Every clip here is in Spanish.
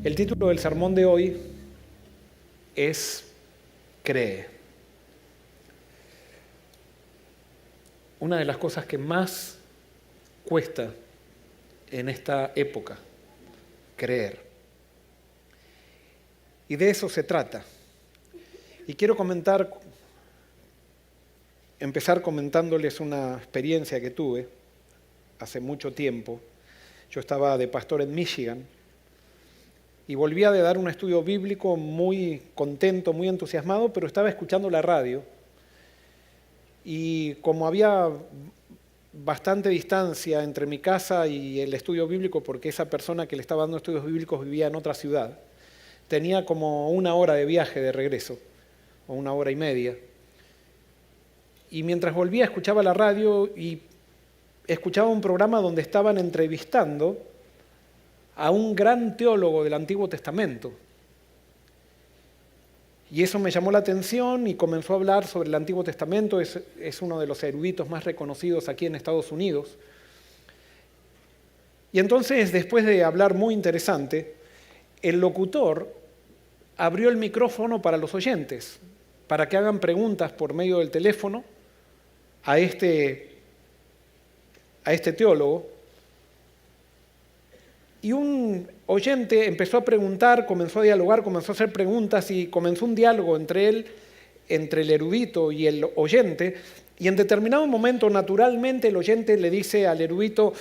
El título del sermón de hoy es Cree. Una de las cosas que más cuesta en esta época, creer. Y de eso se trata. Y quiero empezar comentándoles una experiencia que tuve hace mucho tiempo. Yo estaba de pastor en Michigan y volvía de dar un estudio bíblico muy contento, muy entusiasmado, pero estaba escuchando la radio. Y como había bastante distancia entre mi casa y el estudio bíblico, porque esa persona que le estaba dando estudios bíblicos vivía en otra ciudad, tenía como 1 hora de viaje de regreso, o 1 hora y media. Y mientras volvía escuchaba la radio y escuchaba un programa donde estaban entrevistando a un gran teólogo del Antiguo Testamento. Y eso me llamó la atención y comenzó a hablar sobre el Antiguo Testamento. Es uno de los eruditos más reconocidos aquí en Estados Unidos. Y entonces, después de hablar muy interesante, el locutor abrió el micrófono para los oyentes, para que hagan preguntas por medio del teléfono a este teólogo. Y un oyente empezó a preguntar, comenzó a dialogar, comenzó a hacer preguntas y comenzó un diálogo entre el erudito y el oyente. Y en determinado momento, naturalmente, el oyente le dice al erudito,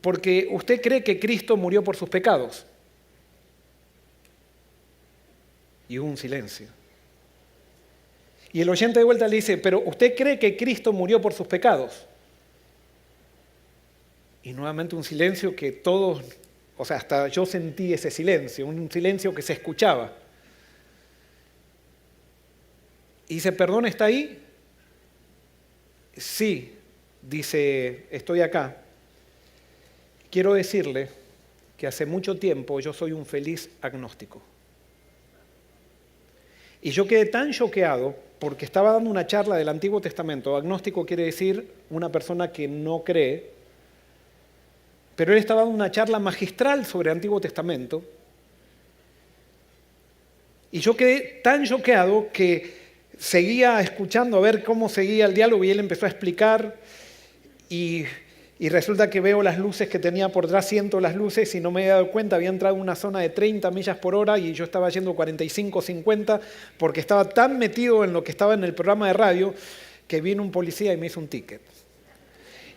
porque usted cree que Cristo murió por sus pecados. Y hubo un silencio. Y el oyente de vuelta le dice, pero ¿usted cree que Cristo murió por sus pecados? Y nuevamente un silencio que todos, hasta yo sentí ese silencio, un silencio que se escuchaba. Y dice, ¿perdón, está ahí? Sí, dice, estoy acá. Quiero decirle que hace mucho tiempo yo soy un feliz agnóstico. Y yo quedé tan choqueado porque estaba dando una charla del Antiguo Testamento. Agnóstico quiere decir una persona que no cree. Pero él estaba dando una charla magistral sobre el Antiguo Testamento. Y yo quedé tan choqueado que seguía escuchando a ver cómo seguía el diálogo y él empezó a explicar. Y resulta que veo las luces que tenía por detrás, siento las luces y no me había dado cuenta. Había entrado en una zona de 30 millas por hora y yo estaba yendo 45, 50 porque estaba tan metido en lo que estaba en el programa de radio que vino un policía y me hizo un ticket.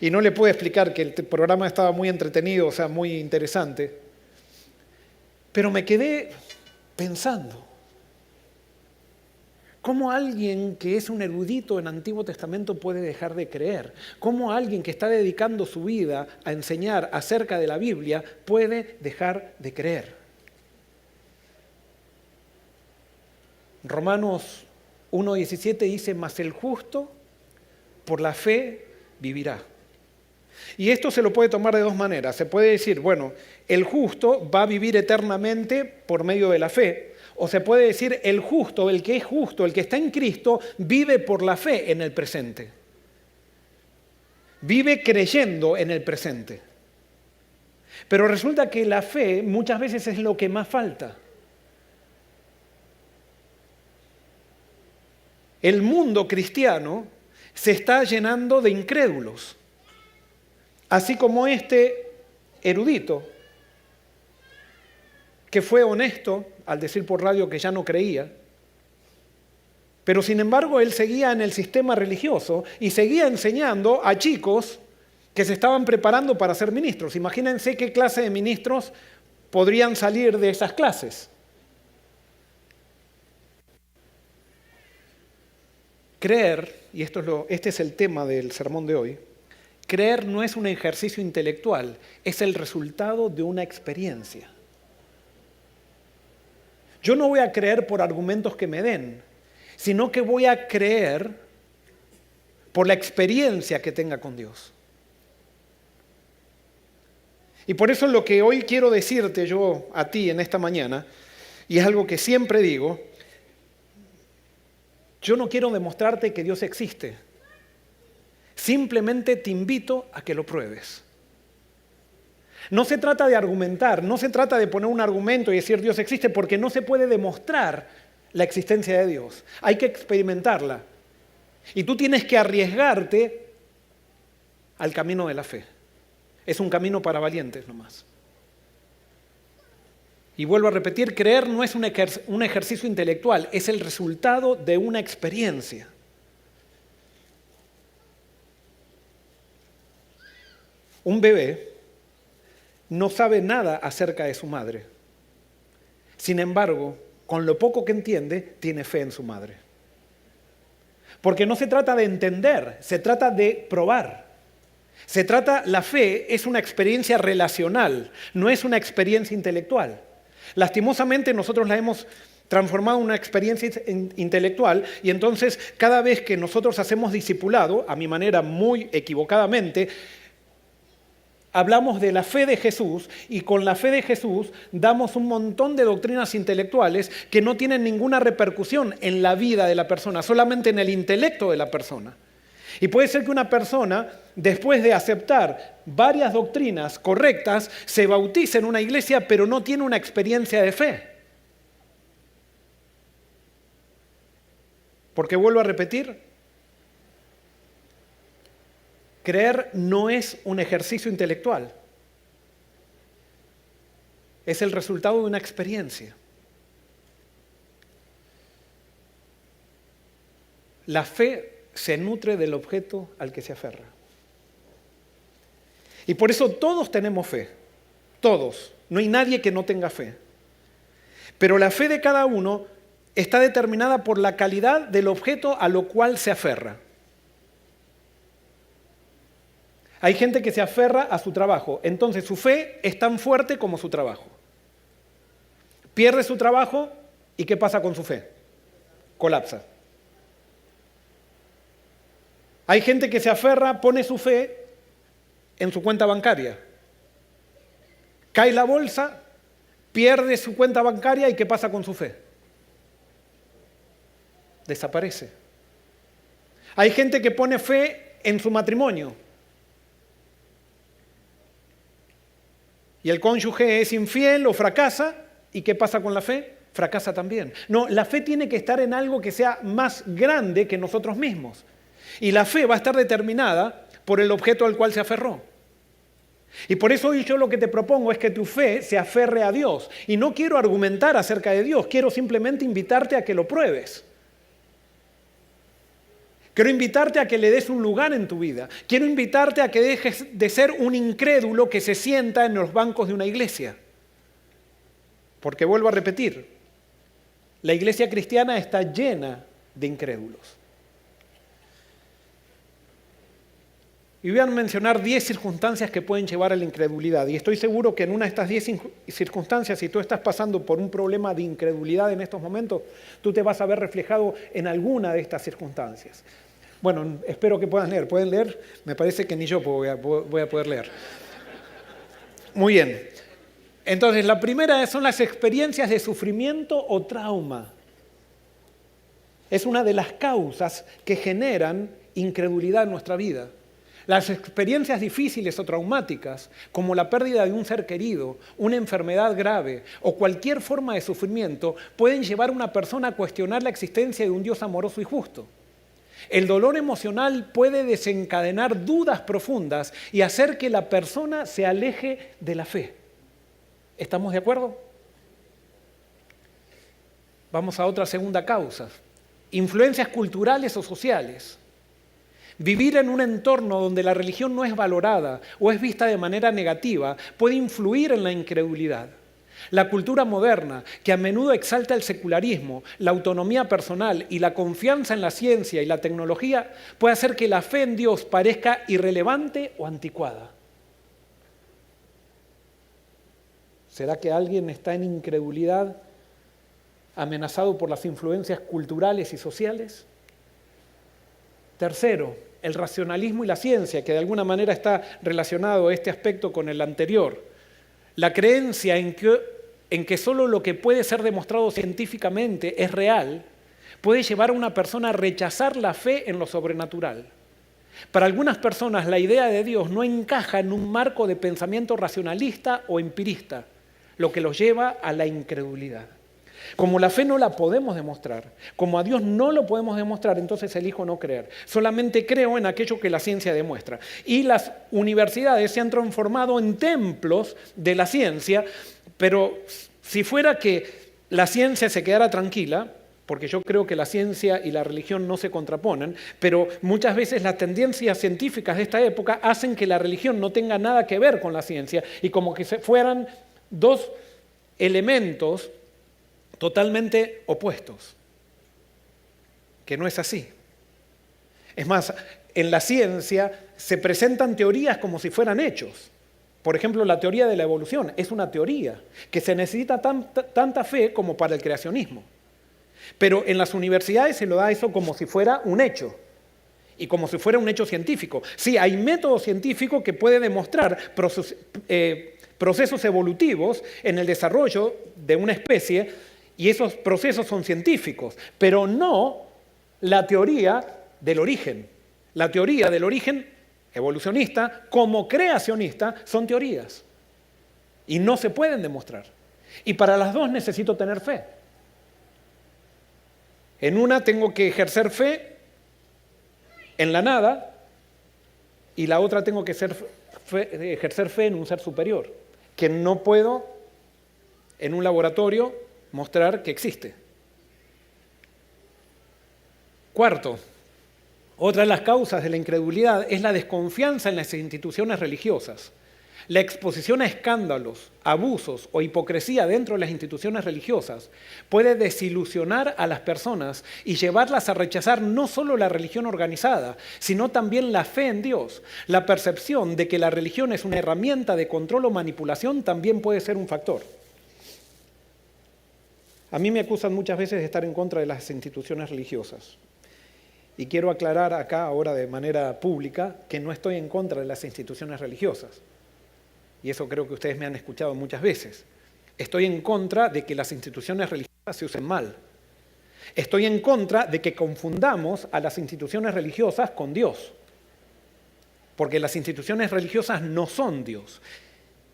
Y no le pude explicar que el programa estaba muy entretenido, muy interesante. Pero me quedé pensando, ¿cómo alguien que es un erudito en Antiguo Testamento puede dejar de creer? ¿Cómo alguien que está dedicando su vida a enseñar acerca de la Biblia puede dejar de creer? Romanos 1:17 dice, mas el justo por la fe vivirá. Y esto se lo puede tomar de dos maneras. Se puede decir, bueno, el justo va a vivir eternamente por medio de la fe. O se puede decir, el justo, el que es justo, el que está en Cristo, vive por la fe en el presente. Vive creyendo en el presente. Pero resulta que la fe muchas veces es lo que más falta. El mundo cristiano se está llenando de incrédulos. Así como este erudito, que fue honesto al decir por radio que ya no creía, pero sin embargo él seguía en el sistema religioso y seguía enseñando a chicos que se estaban preparando para ser ministros. Imagínense qué clase de ministros podrían salir de esas clases. Creer, y este es el tema del sermón de hoy, creer no es un ejercicio intelectual, es el resultado de una experiencia. Yo no voy a creer por argumentos que me den, sino que voy a creer por la experiencia que tenga con Dios. Y por eso lo que hoy quiero decirte yo a ti en esta mañana, y es algo que siempre digo, yo no quiero demostrarte que Dios existe. Simplemente te invito a que lo pruebes. No se trata de argumentar, no se trata de poner un argumento y decir Dios existe, porque no se puede demostrar la existencia de Dios. Hay que experimentarla. Y tú tienes que arriesgarte al camino de la fe. Es un camino para valientes nomás. Y vuelvo a repetir, creer no es un ejercicio intelectual, es el resultado de una experiencia. Un bebé no sabe nada acerca de su madre. Sin embargo, con lo poco que entiende, tiene fe en su madre. Porque no se trata de entender, se trata de probar. La fe es una experiencia relacional, no es una experiencia intelectual. Lastimosamente nosotros la hemos transformado en una experiencia intelectual y entonces cada vez que nosotros hacemos discipulado, a mi manera muy equivocadamente, hablamos de la fe de Jesús y con la fe de Jesús damos un montón de doctrinas intelectuales que no tienen ninguna repercusión en la vida de la persona, solamente en el intelecto de la persona. Y puede ser que una persona, después de aceptar varias doctrinas correctas, se bautice en una iglesia, pero no tiene una experiencia de fe. Porque vuelvo a repetir, creer no es un ejercicio intelectual. Es el resultado de una experiencia. La fe se nutre del objeto al que se aferra. Y por eso todos tenemos fe, todos. No hay nadie que no tenga fe. Pero la fe de cada uno está determinada por la calidad del objeto a lo cual se aferra. Hay gente que se aferra a su trabajo, entonces su fe es tan fuerte como su trabajo. Pierde su trabajo y ¿qué pasa con su fe? Colapsa. Hay gente que se aferra, pone su fe en su cuenta bancaria. Cae la bolsa, pierde su cuenta bancaria y ¿qué pasa con su fe? Desaparece. Hay gente que pone fe en su matrimonio. Y el cónyuge es infiel o fracasa, ¿y qué pasa con la fe? Fracasa también. No, la fe tiene que estar en algo que sea más grande que nosotros mismos. Y la fe va a estar determinada por el objeto al cual se aferró. Y por eso hoy yo lo que te propongo es que tu fe se aferre a Dios. Y no quiero argumentar acerca de Dios, quiero simplemente invitarte a que lo pruebes. Quiero invitarte a que le des un lugar en tu vida. Quiero invitarte a que dejes de ser un incrédulo que se sienta en los bancos de una iglesia. Porque vuelvo a repetir, la iglesia cristiana está llena de incrédulos. Y voy a mencionar 10 circunstancias que pueden llevar a la incredulidad. Y estoy seguro que en una de estas 10 circunstancias, si tú estás pasando por un problema de incredulidad en estos momentos, tú te vas a ver reflejado en alguna de estas circunstancias. Bueno, espero que puedan leer. ¿Pueden leer? Me parece que ni yo voy a poder leer. Muy bien. Entonces, la primera son las experiencias de sufrimiento o trauma. Es una de las causas que generan incredulidad en nuestra vida. Las experiencias difíciles o traumáticas, como la pérdida de un ser querido, una enfermedad grave o cualquier forma de sufrimiento, pueden llevar a una persona a cuestionar la existencia de un Dios amoroso y justo. El dolor emocional puede desencadenar dudas profundas y hacer que la persona se aleje de la fe. ¿Estamos de acuerdo? Vamos a otra segunda causa. Influencias culturales o sociales. Vivir en un entorno donde la religión no es valorada o es vista de manera negativa puede influir en la incredulidad. La cultura moderna, que a menudo exalta el secularismo, la autonomía personal y la confianza en la ciencia y la tecnología, puede hacer que la fe en Dios parezca irrelevante o anticuada. ¿Será que alguien está en incredulidad, amenazado por las influencias culturales y sociales? Tercero, el racionalismo y la ciencia, que de alguna manera está relacionado este aspecto con el anterior. La creencia en que solo lo que puede ser demostrado científicamente es real, puede llevar a una persona a rechazar la fe en lo sobrenatural. Para algunas personas la idea de Dios no encaja en un marco de pensamiento racionalista o empirista, lo que los lleva a la incredulidad. Como la fe no la podemos demostrar, como a Dios no lo podemos demostrar, entonces elijo no creer. Solamente creo en aquello que la ciencia demuestra. Y las universidades se han transformado en templos de la ciencia, pero si fuera que la ciencia se quedara tranquila, porque yo creo que la ciencia y la religión no se contraponen, pero muchas veces las tendencias científicas de esta época hacen que la religión no tenga nada que ver con la ciencia y como que fueran dos elementos totalmente opuestos, que no es así. Es más, en la ciencia se presentan teorías como si fueran hechos. Por ejemplo, la teoría de la evolución es una teoría que se necesita tanta fe como para el creacionismo. Pero en las universidades se lo da eso como si fuera un hecho y como si fuera un hecho científico. Sí, hay método científico que puede demostrar procesos evolutivos en el desarrollo de una especie y esos procesos son científicos, pero no la teoría del origen. La teoría del origen evolucionista como creacionista son teorías y no se pueden demostrar. Y para las dos necesito tener fe. En una tengo que ejercer fe en la nada y la otra tengo que ejercer fe en un ser superior, que no puedo en un laboratorio mostrar que existe. Cuarto, otra de las causas de la incredulidad es la desconfianza en las instituciones religiosas. La exposición a escándalos, abusos o hipocresía dentro de las instituciones religiosas puede desilusionar a las personas y llevarlas a rechazar no solo la religión organizada, sino también la fe en Dios. La percepción de que la religión es una herramienta de control o manipulación también puede ser un factor. A mí me acusan muchas veces de estar en contra de las instituciones religiosas. Y quiero aclarar acá ahora de manera pública que no estoy en contra de las instituciones religiosas. Y eso creo que ustedes me han escuchado muchas veces. Estoy en contra de que las instituciones religiosas se usen mal. Estoy en contra de que confundamos a las instituciones religiosas con Dios. Porque las instituciones religiosas no son Dios.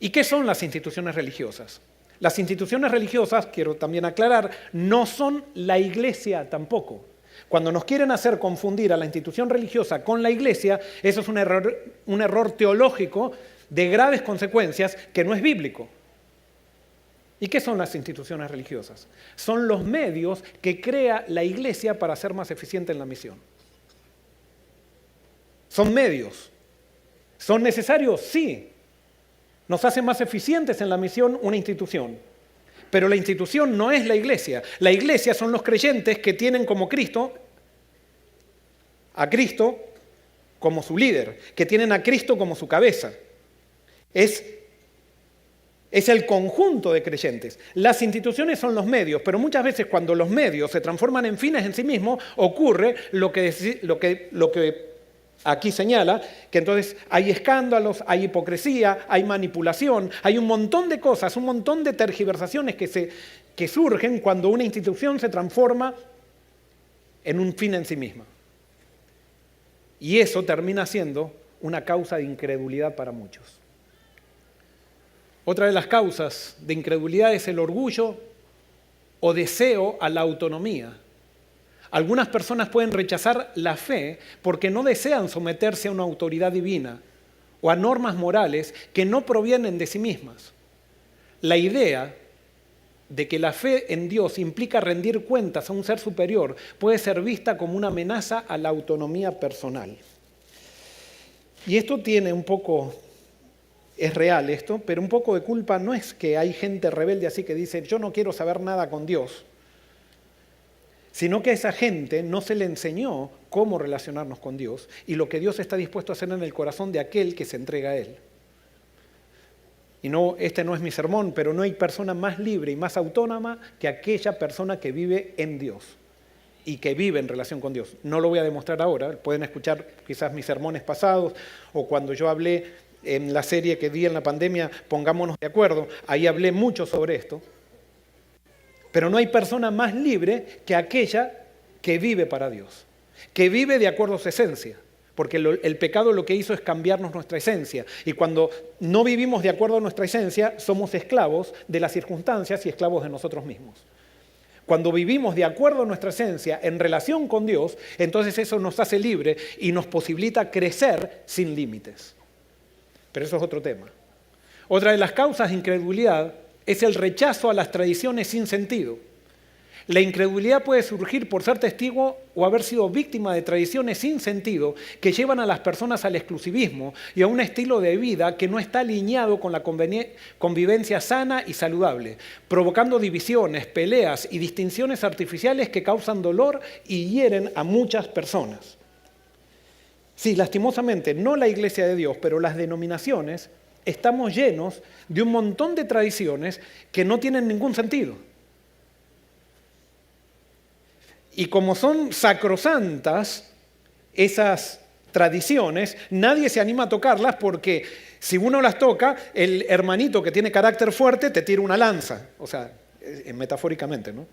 ¿Y qué son las instituciones religiosas? Las instituciones religiosas, quiero también aclarar, no son la iglesia tampoco. Cuando nos quieren hacer confundir a la institución religiosa con la iglesia, eso es un error teológico de graves consecuencias que no es bíblico. ¿Y qué son las instituciones religiosas? Son los medios que crea la iglesia para ser más eficiente en la misión. Son medios. ¿Son necesarios? Sí. Nos hace más eficientes en la misión una institución. Pero la institución no es la iglesia. La iglesia son los creyentes que tienen como Cristo, a Cristo como su líder, que tienen a Cristo como su cabeza. Es el conjunto de creyentes. Las instituciones son los medios, pero muchas veces cuando los medios se transforman en fines en sí mismos, ocurre lo que aquí señala, que entonces hay escándalos, hay hipocresía, hay manipulación, hay un montón de cosas, un montón de tergiversaciones que surgen cuando una institución se transforma en un fin en sí misma. Y eso termina siendo una causa de incredulidad para muchos. Otra de las causas de incredulidad es el orgullo o deseo a la autonomía. Algunas personas pueden rechazar la fe porque no desean someterse a una autoridad divina o a normas morales que no provienen de sí mismas. La idea de que la fe en Dios implica rendir cuentas a un ser superior puede ser vista como una amenaza a la autonomía personal. Y esto tiene un poco, es real esto, pero un poco de culpa no es que hay gente rebelde así que dice yo no quiero saber nada con Dios, sino que a esa gente no se le enseñó cómo relacionarnos con Dios y lo que Dios está dispuesto a hacer en el corazón de aquel que se entrega a Él. Y no, este no es mi sermón, pero no hay persona más libre y más autónoma que aquella persona que vive en Dios y que vive en relación con Dios. No lo voy a demostrar ahora, pueden escuchar quizás mis sermones pasados o cuando yo hablé en la serie que di en la pandemia, Pongámonos de acuerdo, ahí hablé mucho sobre esto. Pero no hay persona más libre que aquella que vive para Dios, que vive de acuerdo a su esencia. Porque el pecado lo que hizo es cambiarnos nuestra esencia. Y cuando no vivimos de acuerdo a nuestra esencia, somos esclavos de las circunstancias y esclavos de nosotros mismos. Cuando vivimos de acuerdo a nuestra esencia en relación con Dios, entonces eso nos hace libre y nos posibilita crecer sin límites. Pero eso es otro tema. Otra de las causas de incredulidad es el rechazo a las tradiciones sin sentido. La incredulidad puede surgir por ser testigo o haber sido víctima de tradiciones sin sentido que llevan a las personas al exclusivismo y a un estilo de vida que no está alineado con la convivencia sana y saludable, provocando divisiones, peleas y distinciones artificiales que causan dolor y hieren a muchas personas. Sí, lastimosamente, no la Iglesia de Dios, pero las denominaciones, estamos llenos de un montón de tradiciones que no tienen ningún sentido. Y como son sacrosantas esas tradiciones, nadie se anima a tocarlas porque si uno las toca, el hermanito que tiene carácter fuerte te tira una lanza. O sea, metafóricamente, ¿no?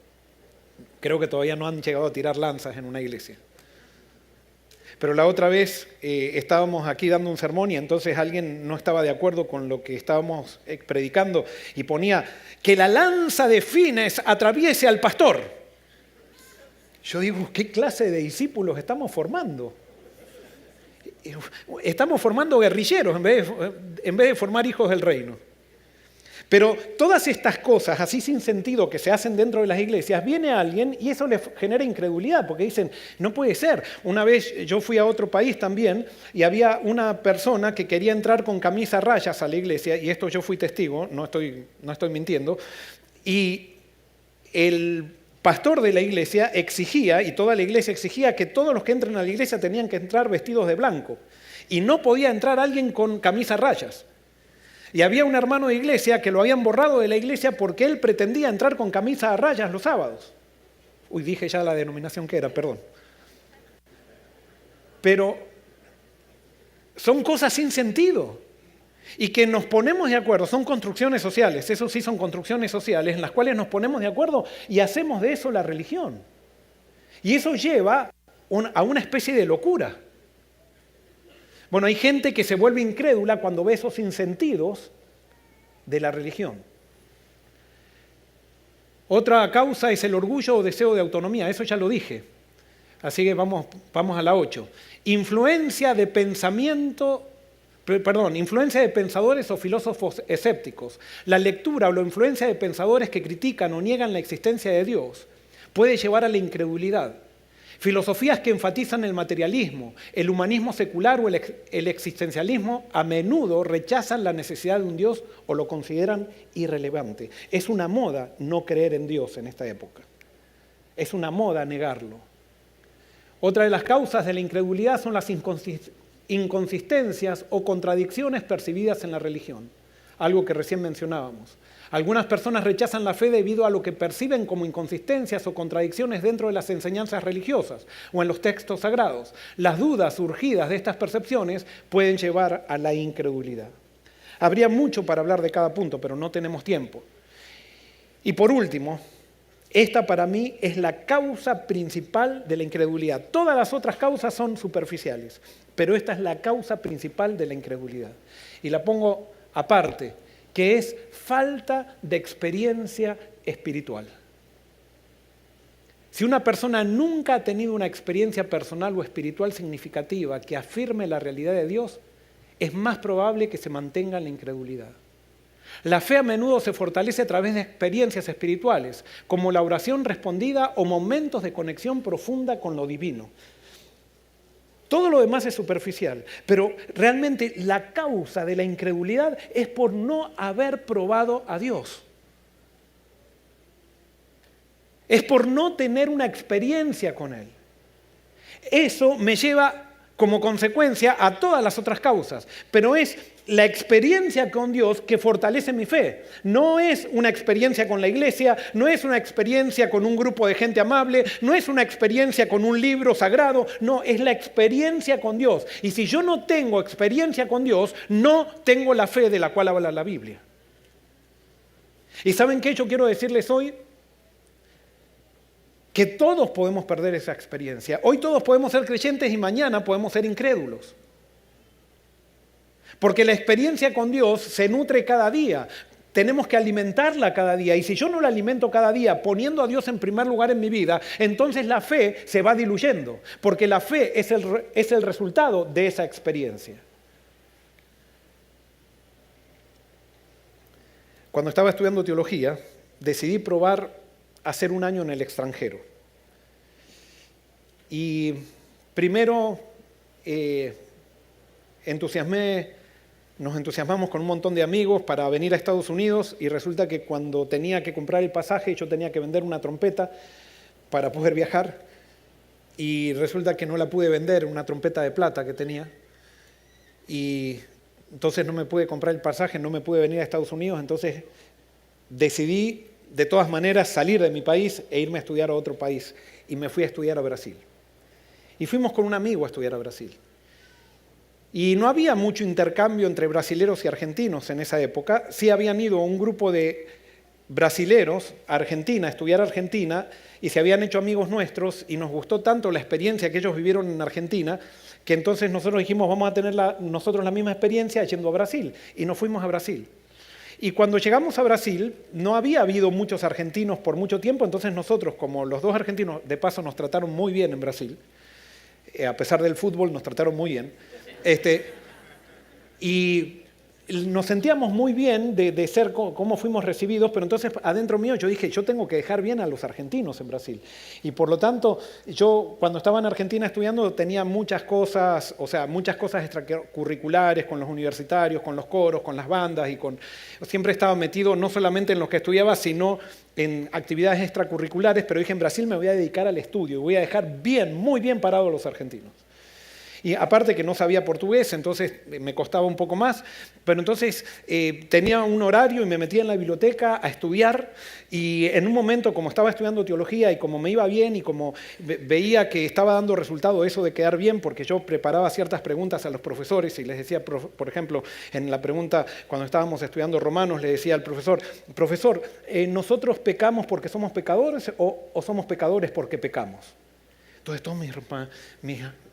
Creo que todavía no han llegado a tirar lanzas en una iglesia. Pero la otra vez estábamos aquí dando un sermón y entonces alguien no estaba de acuerdo con lo que estábamos predicando y ponía que la lanza de Fines atraviese al pastor. Yo digo, ¿qué clase de discípulos estamos formando? Estamos formando guerrilleros en vez de formar hijos del reino. Pero todas estas cosas así sin sentido que se hacen dentro de las iglesias, viene alguien y eso les genera incredulidad, porque dicen, no puede ser. Una vez yo fui a otro país también y había una persona que quería entrar con camisa a rayas a la iglesia, y esto yo fui testigo, no estoy mintiendo, y el pastor de la iglesia exigía, y toda la iglesia exigía, que todos los que entren a la iglesia tenían que entrar vestidos de blanco. Y no podía entrar alguien con camisa a rayas. Y había un hermano de iglesia que lo habían borrado de la iglesia porque él pretendía entrar con camisa a rayas los sábados. Uy, dije ya la denominación que era, perdón. Pero son cosas sin sentido. Y que nos ponemos de acuerdo, son construcciones sociales, eso sí son construcciones sociales en las cuales nos ponemos de acuerdo y hacemos de eso la religión. Y eso lleva a una especie de locura. Bueno, hay gente que se vuelve incrédula cuando ve esos sinsentidos de la religión. Otra causa es el orgullo o deseo de autonomía, eso ya lo dije. Así que vamos a la 8. Influencia de pensadores o filósofos escépticos. La lectura o la influencia de pensadores que critican o niegan la existencia de Dios puede llevar a la incredulidad. Filosofías que enfatizan el materialismo, el humanismo secular o el existencialismo a menudo rechazan la necesidad de un Dios o lo consideran irrelevante. Es una moda no creer en Dios en esta época. Es una moda negarlo. Otra de las causas de la incredulidad son las inconsistencias o contradicciones percibidas en la religión, algo que recién mencionábamos. Algunas personas rechazan la fe debido a lo que perciben como inconsistencias o contradicciones dentro de las enseñanzas religiosas o en los textos sagrados. Las dudas surgidas de estas percepciones pueden llevar a la incredulidad. Habría mucho para hablar de cada punto, pero no tenemos tiempo. Y por último, esta para mí es la causa principal de la incredulidad. Todas las otras causas son superficiales, pero esta es la causa principal de la incredulidad. Y la pongo aparte, que es falta de experiencia espiritual. Si una persona nunca ha tenido una experiencia personal o espiritual significativa que afirme la realidad de Dios, es más probable que se mantenga en la incredulidad. La fe a menudo se fortalece a través de experiencias espirituales, como la oración respondida o momentos de conexión profunda con lo divino. Todo lo demás es superficial, pero realmente la causa de la incredulidad es por no haber probado a Dios. Es por no tener una experiencia con Él. Eso me lleva como consecuencia a todas las otras causas, pero es la experiencia con Dios que fortalece mi fe. No es una experiencia con la iglesia, no es una experiencia con un grupo de gente amable, no es una experiencia con un libro sagrado, no, es la experiencia con Dios. Y si yo no tengo experiencia con Dios, no tengo la fe de la cual habla la Biblia. ¿Y saben qué yo quiero decirles hoy? que todos podemos perder esa experiencia. Hoy todos podemos ser creyentes y mañana podemos ser incrédulos. Porque la experiencia con Dios se nutre cada día. Tenemos que alimentarla cada día. Y si yo no la alimento cada día poniendo a Dios en primer lugar en mi vida, entonces la fe se va diluyendo. Porque la fe es el resultado de esa experiencia. Cuando estaba estudiando teología, decidí probar hacer un año en el extranjero. Y primero nos entusiasmamos con un montón de amigos para venir a Estados Unidos y resulta que cuando tenía que comprar el pasaje yo tenía que vender una trompeta para poder viajar y resulta que no la pude vender, una trompeta de plata que tenía, y entonces no me pude comprar el pasaje, no me pude venir a Estados Unidos, entonces decidí de todas maneras salir de mi país e irme a estudiar a otro país y me fui a estudiar a Brasil. Y fuimos con un amigo a estudiar a Brasil. Y no había mucho intercambio entre brasileros y argentinos en esa época. Sí habían ido un grupo de brasileros a Argentina, a estudiar a Argentina, y se habían hecho amigos nuestros, y nos gustó tanto la experiencia que ellos vivieron en Argentina, que entonces nosotros dijimos, vamos a tener nosotros la misma experiencia yendo a Brasil, y nos fuimos a Brasil. Y cuando llegamos a Brasil, no había habido muchos argentinos por mucho tiempo, entonces nosotros, como los dos argentinos, de paso nos trataron muy bien en Brasil, a pesar del fútbol nos trataron muy bien, y nos sentíamos muy bien de ser cómo fuimos recibidos, pero entonces adentro mío yo dije, yo tengo que dejar bien a los argentinos en Brasil. Y por lo tanto, yo cuando estaba en Argentina estudiando tenía muchas cosas, muchas cosas extracurriculares con los universitarios, con los coros, con las bandas, siempre estaba metido no solamente en lo que estudiaba, sino en actividades extracurriculares, pero dije, en Brasil me voy a dedicar al estudio y voy a dejar muy bien parado a los argentinos. Y aparte que no sabía portugués, entonces me costaba un poco más, pero entonces tenía un horario y me metía en la biblioteca a estudiar y en un momento, como estaba estudiando teología y como me iba bien y como veía que estaba dando resultado eso de quedar bien, porque yo preparaba ciertas preguntas a los profesores y les decía, por ejemplo, en la pregunta cuando estábamos estudiando Romanos, le decía al profesor, ¿nosotros pecamos porque somos pecadores o somos pecadores porque pecamos? Entonces todos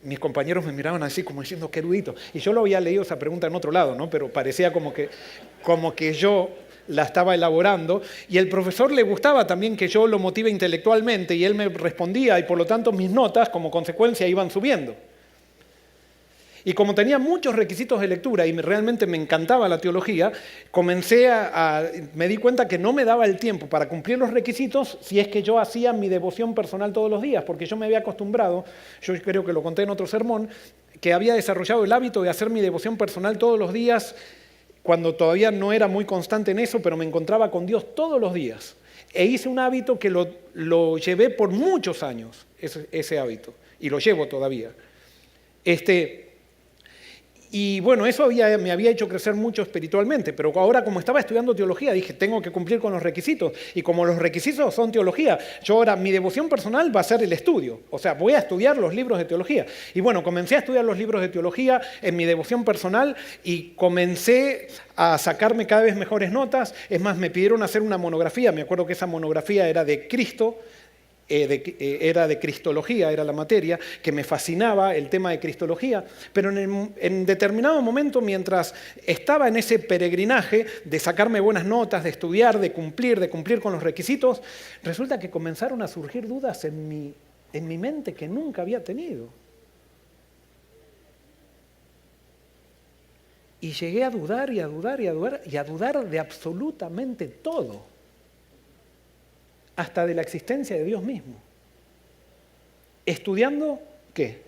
mis compañeros me miraban así como diciendo, qué erudito. Y yo lo había leído esa pregunta en otro lado, ¿no? Pero parecía como que yo la estaba elaborando. Y el profesor le gustaba también que yo lo motive intelectualmente y él me respondía y por lo tanto mis notas como consecuencia iban subiendo. Y como tenía muchos requisitos de lectura y realmente me encantaba la teología, me di cuenta que no me daba el tiempo para cumplir los requisitos si es que yo hacía mi devoción personal todos los días, porque yo me había acostumbrado, yo creo que lo conté en otro sermón, que había desarrollado el hábito de hacer mi devoción personal todos los días, cuando todavía no era muy constante en eso, pero me encontraba con Dios todos los días. E hice un hábito que lo llevé por muchos años, ese hábito, y lo llevo todavía. Y bueno, eso me había hecho crecer mucho espiritualmente, pero ahora como estaba estudiando teología dije, tengo que cumplir con los requisitos, y como los requisitos son teología, yo ahora mi devoción personal va a ser el estudio, voy a estudiar los libros de teología. Y bueno, comencé a estudiar los libros de teología en mi devoción personal y comencé a sacarme cada vez mejores notas. Es más, me pidieron hacer una monografía, me acuerdo que esa monografía era de Cristo, era de cristología, era la materia, que me fascinaba el tema de cristología, pero en determinado momento, mientras estaba en ese peregrinaje de sacarme buenas notas, de estudiar, de cumplir con los requisitos, resulta que comenzaron a surgir dudas en mi mente que nunca había tenido. Y llegué a dudar y a dudar y a dudar y a dudar de absolutamente todo. Hasta de la existencia de Dios mismo. Estudiando, ¿qué?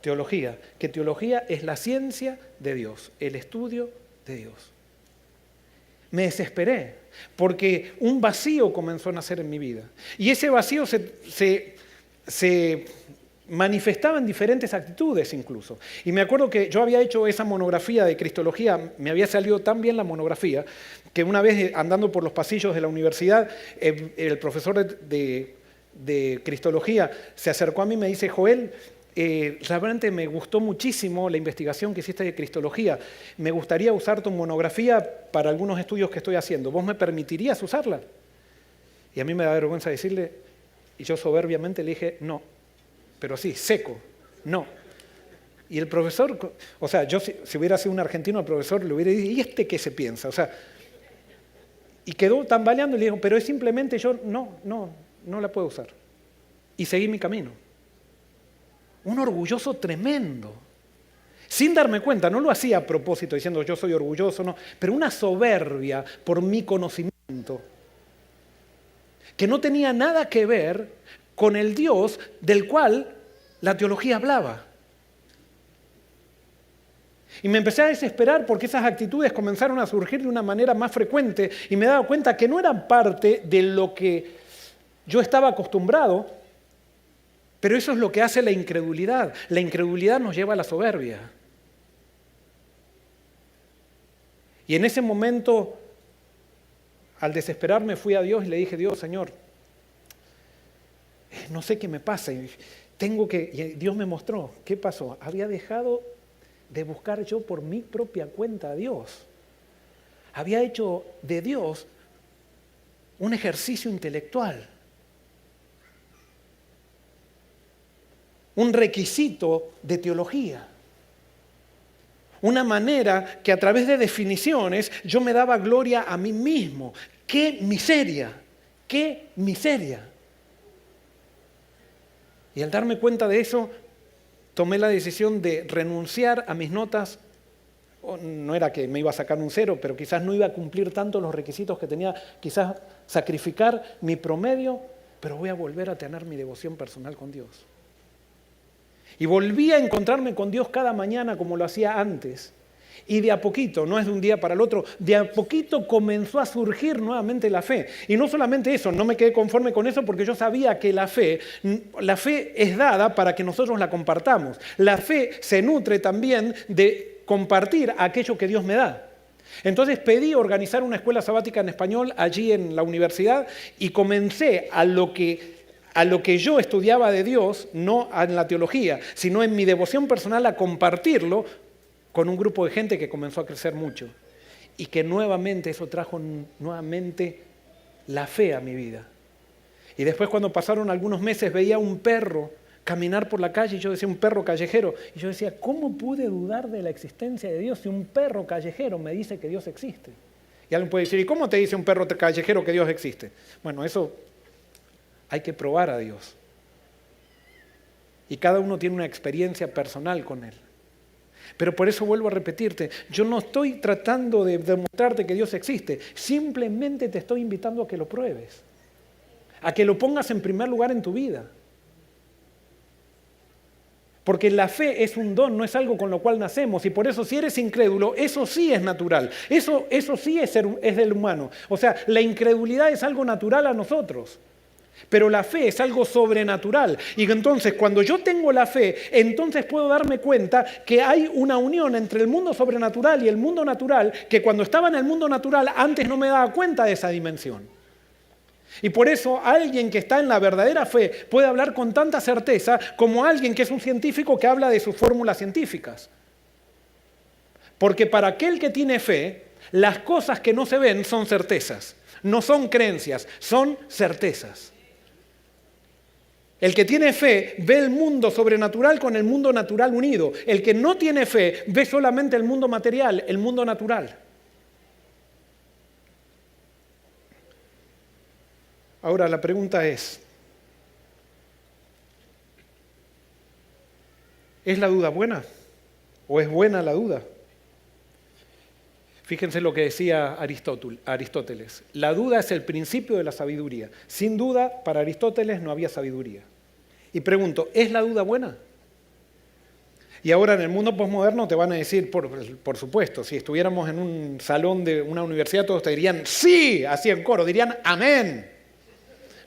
Teología. Que teología es la ciencia de Dios, el estudio de Dios. Me desesperé, porque un vacío comenzó a nacer en mi vida. Y ese vacío se manifestaba en diferentes actitudes incluso. Y me acuerdo que yo había hecho esa monografía de cristología, me había salido tan bien la monografía, que una vez andando por los pasillos de la universidad, el profesor de cristología se acercó a mí y me dice, Joel, realmente me gustó muchísimo la investigación que hiciste de cristología, me gustaría usar tu monografía para algunos estudios que estoy haciendo, ¿vos me permitirías usarla? Y a mí me da vergüenza decirle, Y yo soberbiamente le dije, no, pero sí, seco, no. Y el profesor, o sea, yo si hubiera sido un argentino, el profesor le hubiera dicho, ¿y este qué se piensa? O sea, y quedó tambaleando y le dijo, pero es simplemente yo, no la puedo usar. Y seguí mi camino. Un orgulloso tremendo. Sin darme cuenta, no lo hacía a propósito diciendo yo soy orgulloso, no, pero una soberbia por mi conocimiento que no tenía nada que ver con el Dios del cual la teología hablaba. Y me empecé a desesperar porque esas actitudes comenzaron a surgir de una manera más frecuente y me daba cuenta que no eran parte de lo que yo estaba acostumbrado, pero eso es lo que hace la incredulidad. La incredulidad nos lleva a la soberbia. Y en ese momento, al desesperarme, fui a Dios y le dije, Dios, Señor, no sé qué me pasa. Y Dios me mostró, ¿qué pasó? Había dejado de buscar yo por mi propia cuenta a Dios. Había hecho de Dios un ejercicio intelectual, un requisito de teología, una manera que a través de definiciones yo me daba gloria a mí mismo. ¡Qué miseria! ¡Qué miseria! Y al darme cuenta de eso, tomé la decisión de renunciar a mis notas. No era que me iba a sacar un 0, pero quizás no iba a cumplir tanto los requisitos que tenía, quizás sacrificar mi promedio, pero voy a volver a tener mi devoción personal con Dios. Y volví a encontrarme con Dios cada mañana como lo hacía antes. Y de a poquito, no es de un día para el otro, de a poquito comenzó a surgir nuevamente la fe. Y no solamente eso, no me quedé conforme con eso porque yo sabía que la fe es dada para que nosotros la compartamos. La fe se nutre también de compartir aquello que Dios me da. Entonces pedí organizar una escuela sabática en español allí en la universidad y comencé a lo que yo estudiaba de Dios, no en la teología, sino en mi devoción personal a compartirlo con un grupo de gente que comenzó a crecer mucho. Y que nuevamente eso trajo nuevamente la fe a mi vida. Y después cuando pasaron algunos meses veía un perro caminar por la calle y yo decía un perro callejero. Y yo decía, ¿cómo pude dudar de la existencia de Dios si un perro callejero me dice que Dios existe? Y alguien puede decir, ¿y cómo te dice un perro callejero que Dios existe? Bueno, eso hay que probar a Dios. Y cada uno tiene una experiencia personal con Él. Pero por eso vuelvo a repetirte, yo no estoy tratando de demostrarte que Dios existe, simplemente te estoy invitando a que lo pruebes, a que lo pongas en primer lugar en tu vida. Porque la fe es un don, no es algo con lo cual nacemos, y por eso si eres incrédulo, eso sí es natural, eso sí es del humano. O sea, la incredulidad es algo natural a nosotros. Pero la fe es algo sobrenatural. Y entonces cuando yo tengo la fe, entonces puedo darme cuenta que hay una unión entre el mundo sobrenatural y el mundo natural, que cuando estaba en el mundo natural antes no me daba cuenta de esa dimensión. Y por eso alguien que está en la verdadera fe puede hablar con tanta certeza como alguien que es un científico que habla de sus fórmulas científicas. Porque para aquel que tiene fe, las cosas que no se ven son certezas. No son creencias, son certezas. El que tiene fe ve el mundo sobrenatural con el mundo natural unido. El que no tiene fe ve solamente el mundo material, el mundo natural. Ahora la pregunta ¿es la duda buena? ¿O es buena la duda? Fíjense lo que decía Aristóteles. La duda es el principio de la sabiduría. Sin duda, para Aristóteles no había sabiduría. Y pregunto, ¿es la duda buena? Y ahora en el mundo posmoderno te van a decir, por supuesto, si estuviéramos en un salón de una universidad, todos te dirían ¡sí! Así en coro, dirían ¡amén!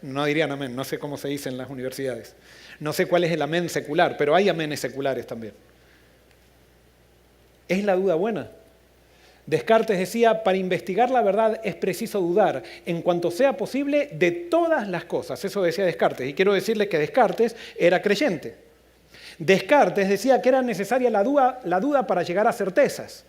No dirían amén, no sé cómo se dice en las universidades. No sé cuál es el amén secular, pero hay aménes seculares también. ¿Es la duda buena? Descartes decía, para investigar la verdad es preciso dudar en cuanto sea posible de todas las cosas. Eso decía Descartes. Y quiero decirles que Descartes era creyente. Descartes decía que era necesaria la duda para llegar a certezas.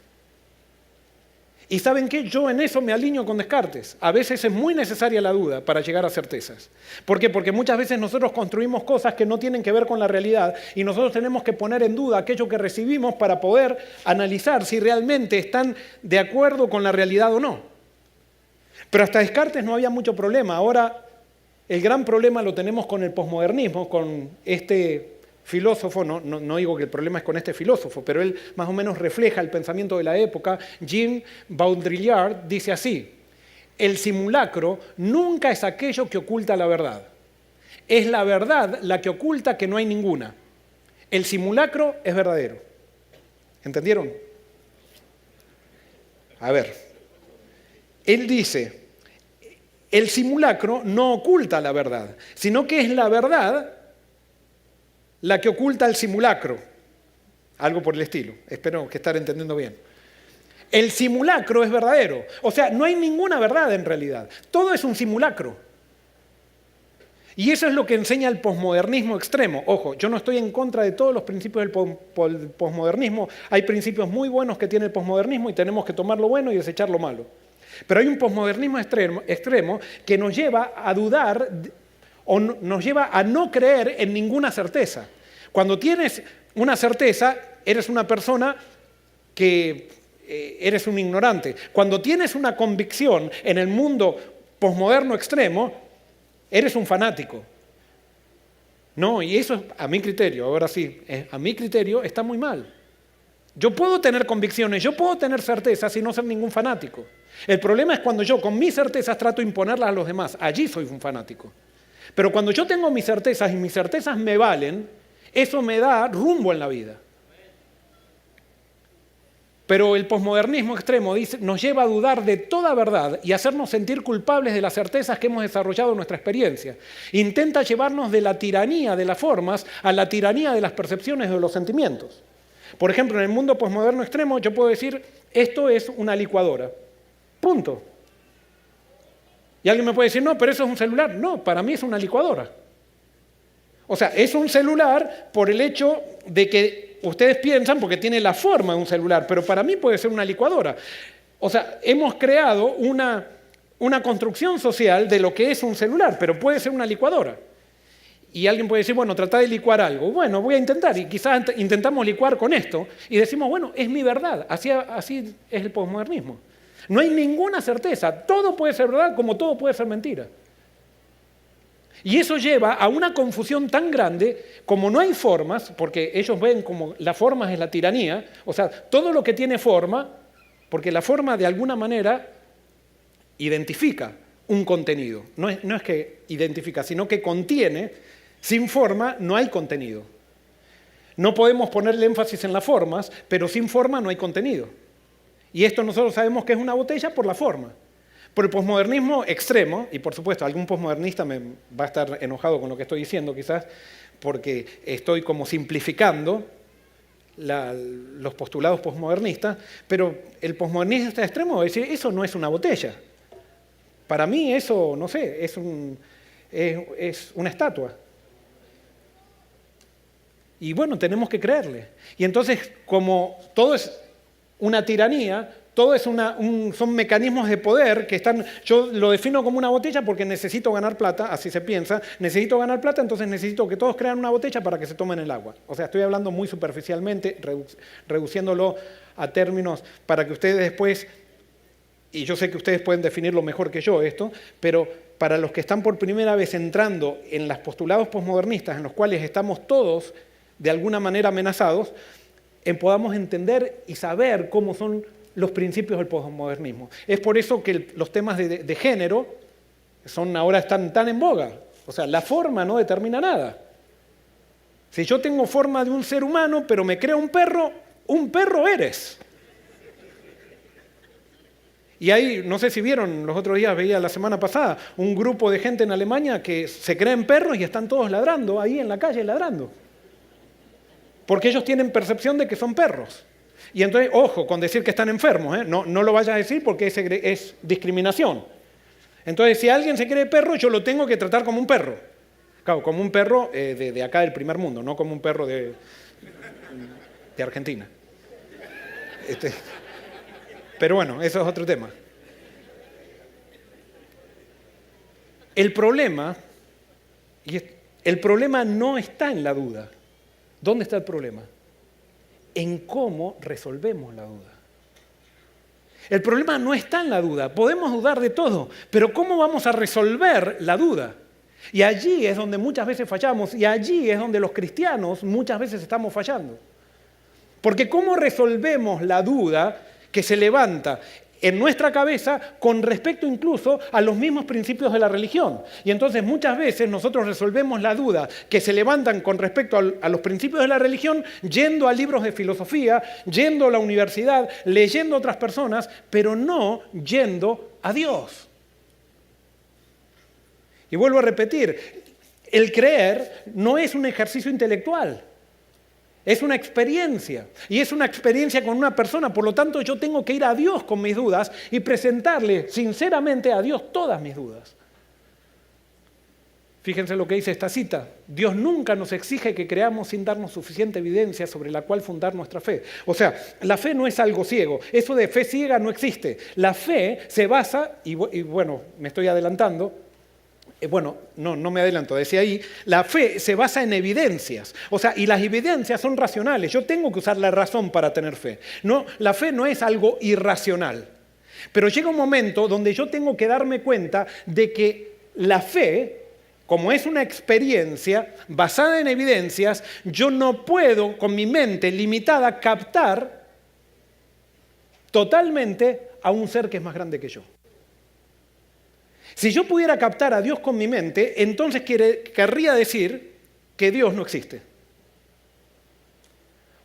Y ¿saben qué? Yo en eso me alineo con Descartes. A veces es muy necesaria la duda para llegar a certezas. ¿Por qué? Porque muchas veces nosotros construimos cosas que no tienen que ver con la realidad y nosotros tenemos que poner en duda aquello que recibimos para poder analizar si realmente están de acuerdo con la realidad o no. Pero hasta Descartes no había mucho problema. Ahora el gran problema lo tenemos con el posmodernismo, con este filósofo, no digo que el problema es con este filósofo, pero él más o menos refleja el pensamiento de la época. Jean Baudrillard dice así: el simulacro nunca es aquello que oculta la verdad. Es la verdad la que oculta que no hay ninguna. El simulacro es verdadero. ¿Entendieron? A ver, él dice, el simulacro no oculta la verdad, sino que es la verdad la que oculta el simulacro. Algo por el estilo. Espero que estar entendiendo bien. El simulacro es verdadero. O sea, no hay ninguna verdad en realidad. Todo es un simulacro. Y eso es lo que enseña el posmodernismo extremo. Ojo, yo no estoy en contra de todos los principios del posmodernismo. Hay principios muy buenos que tiene el posmodernismo y tenemos que tomar lo bueno y desechar lo malo. Pero hay un posmodernismo extremo que nos lleva a dudar o nos lleva a no creer en ninguna certeza. Cuando tienes una certeza, eres una persona que eres un ignorante. Cuando tienes una convicción en el mundo posmoderno extremo, eres un fanático. No, y eso a mi criterio, ahora sí, a mi criterio está muy mal. Yo puedo tener convicciones, yo puedo tener certezas y no ser ningún fanático. El problema es cuando yo con mis certezas trato de imponerlas a los demás. Allí soy un fanático. Pero cuando yo tengo mis certezas y mis certezas me valen, eso me da rumbo en la vida. Pero el posmodernismo extremo nos lleva a dudar de toda verdad y a hacernos sentir culpables de las certezas que hemos desarrollado en nuestra experiencia. Intenta llevarnos de la tiranía de las formas a la tiranía de las percepciones de los sentimientos. Por ejemplo, en el mundo posmoderno extremo yo puedo decir, esto es una licuadora. Punto. Y alguien me puede decir, no, pero eso es un celular. No, para mí es una licuadora. O sea, es un celular por el hecho de que ustedes piensan porque tiene la forma de un celular, pero para mí puede ser una licuadora. O sea, hemos creado una construcción social de lo que es un celular, pero puede ser una licuadora. Y alguien puede decir, bueno, trata de licuar algo. Bueno, voy a intentar, y quizás intentamos licuar con esto, y decimos, bueno, es mi verdad. Así es el posmodernismo. No hay ninguna certeza. Todo puede ser verdad como todo puede ser mentira. Y eso lleva a una confusión tan grande, como no hay formas, porque ellos ven como la forma es la tiranía, o sea, todo lo que tiene forma, porque la forma de alguna manera identifica un contenido. No es que identifica, sino que contiene. Sin forma no hay contenido. No podemos ponerle énfasis en las formas, pero sin forma no hay contenido. Y esto nosotros sabemos que es una botella por la forma. Por el posmodernismo extremo, y por supuesto algún posmodernista me va a estar enojado con lo que estoy diciendo quizás, porque estoy como simplificando los postulados posmodernistas, pero el posmodernista extremo dice, eso no es una botella. Para mí eso, no sé, es una estatua. Y bueno, tenemos que creerle. Y entonces, como todo es una tiranía, todo es son mecanismos de poder que están. Yo lo defino como una botella porque necesito ganar plata, así se piensa. Necesito ganar plata, entonces necesito que todos crean una botella para que se tomen el agua. O sea, estoy hablando muy superficialmente, reduciéndolo a términos para que ustedes después, y yo sé que ustedes pueden definirlo mejor que yo esto, pero para los que están por primera vez entrando en los postulados posmodernistas en los cuales estamos todos de alguna manera amenazados, podamos entender y saber cómo son los principios del posmodernismo. Es por eso que los temas de género ahora están tan en boga. O sea, la forma no determina nada. Si yo tengo forma de un ser humano, pero me creo un perro eres. Y ahí, no sé si vieron, los otros días veía la semana pasada, un grupo de gente en Alemania que se creen perros y están todos ladrando, ahí en la calle ladrando. Porque ellos tienen percepción de que son perros. Y entonces, ojo, con decir que están enfermos, ¿eh? No lo vayas a decir porque es discriminación. Entonces, si alguien se cree perro, yo lo tengo que tratar como un perro. Claro, como un perro de acá del primer mundo, no como un perro de Argentina. Pero bueno, eso es otro tema. El problema no está en la duda. ¿Dónde está el problema? En cómo resolvemos la duda. El problema no está en la duda. Podemos dudar de todo, pero ¿cómo vamos a resolver la duda? Y allí es donde muchas veces fallamos, y allí es donde los cristianos muchas veces estamos fallando. Porque ¿cómo resolvemos la duda que se levanta en nuestra cabeza con respecto incluso a los mismos principios de la religión? Y entonces muchas veces nosotros resolvemos la duda que se levantan con respecto a los principios de la religión yendo a libros de filosofía, yendo a la universidad, leyendo a otras personas, pero no yendo a Dios. Y vuelvo a repetir, el creer no es un ejercicio intelectual. Es una experiencia, y es una experiencia con una persona. Por lo tanto, yo tengo que ir a Dios con mis dudas y presentarle sinceramente a Dios todas mis dudas. Fíjense lo que dice esta cita. Dios nunca nos exige que creamos sin darnos suficiente evidencia sobre la cual fundar nuestra fe. O sea, la fe no es algo ciego. Eso de fe ciega no existe. La fe se basa, y bueno, me estoy adelantando, no me adelanto, decía ahí, la fe se basa en evidencias, o sea, y las evidencias son racionales, yo tengo que usar la razón para tener fe. No, la fe no es algo irracional, pero llega un momento donde yo tengo que darme cuenta de que la fe, como es una experiencia basada en evidencias, yo no puedo con mi mente limitada captar totalmente a un ser que es más grande que yo. Si yo pudiera captar a Dios con mi mente, entonces querría decir que Dios no existe.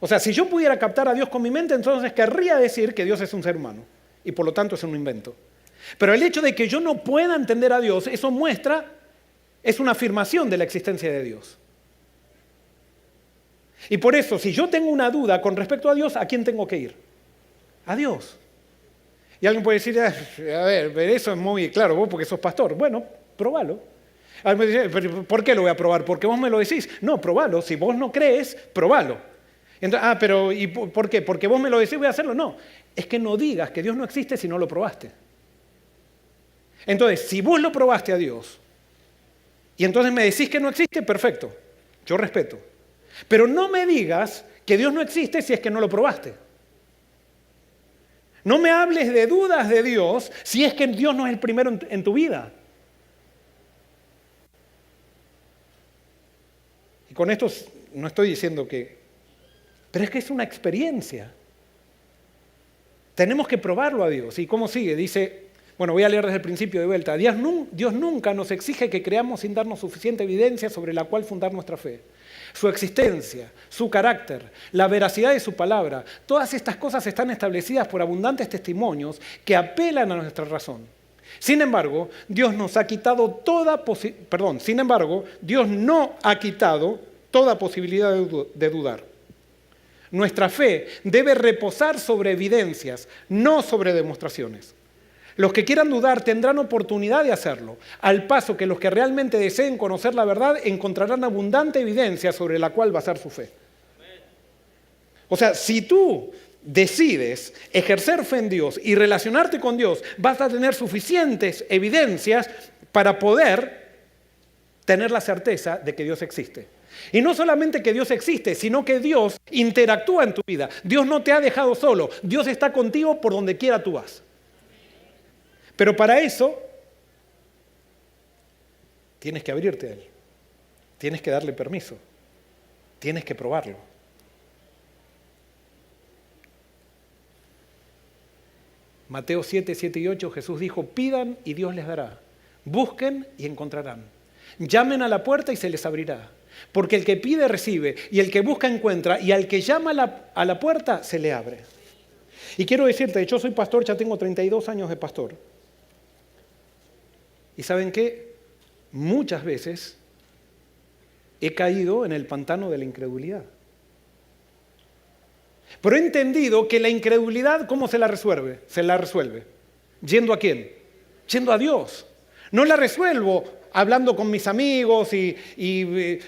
O sea, si yo pudiera captar a Dios con mi mente, entonces querría decir que Dios es un ser humano y por lo tanto es un invento. Pero el hecho de que yo no pueda entender a Dios, eso es una afirmación de la existencia de Dios. Y por eso, si yo tengo una duda con respecto a Dios, ¿a quién tengo que ir? A Dios. Y alguien puede decir, a ver, eso es muy claro, vos porque sos pastor. Bueno, probalo. Alguien me dice, ¿por qué lo voy a probar? ¿Porque vos me lo decís? No, probalo. Si vos no crees, probalo. Entonces, pero ¿y por qué? ¿Porque vos me lo decís voy a hacerlo? No. Es que no digas que Dios no existe si no lo probaste. Entonces, si vos lo probaste a Dios y entonces me decís que no existe, perfecto. Yo respeto. Pero no me digas que Dios no existe si es que no lo probaste. No me hables de dudas de Dios si es que Dios no es el primero en tu vida. Y con esto no estoy diciendo que... Pero es que es una experiencia. Tenemos que probarlo a Dios. ¿Y cómo sigue? Dice, bueno, voy a leer desde el principio de vuelta. Dios nunca nos exige que creamos sin darnos suficiente evidencia sobre la cual fundar nuestra fe. Su existencia, su carácter, la veracidad de su palabra, todas estas cosas están establecidas por abundantes testimonios que apelan a nuestra razón. Sin embargo, Dios no ha quitado toda posibilidad de dudar. Nuestra fe debe reposar sobre evidencias, no sobre demostraciones. Los que quieran dudar tendrán oportunidad de hacerlo, al paso que los que realmente deseen conocer la verdad encontrarán abundante evidencia sobre la cual basar su fe. O sea, si tú decides ejercer fe en Dios y relacionarte con Dios, vas a tener suficientes evidencias para poder tener la certeza de que Dios existe. Y no solamente que Dios existe, sino que Dios interactúa en tu vida. Dios no te ha dejado solo, Dios está contigo por donde quiera tú vas. Pero para eso tienes que abrirte a Él, tienes que darle permiso, tienes que probarlo. Mateo 7, 7 y 8, Jesús dijo, pidan y Dios les dará, busquen y encontrarán, llamen a la puerta y se les abrirá, porque el que pide recibe y el que busca encuentra y al que llama a la puerta se le abre. Y quiero decirte, yo soy pastor, ya tengo 32 años de pastor. ¿Y saben qué? Muchas veces he caído en el pantano de la incredulidad. Pero he entendido que la incredulidad, ¿cómo se la resuelve? Se la resuelve. ¿Yendo a quién? Yendo a Dios. No la resuelvo hablando con mis amigos y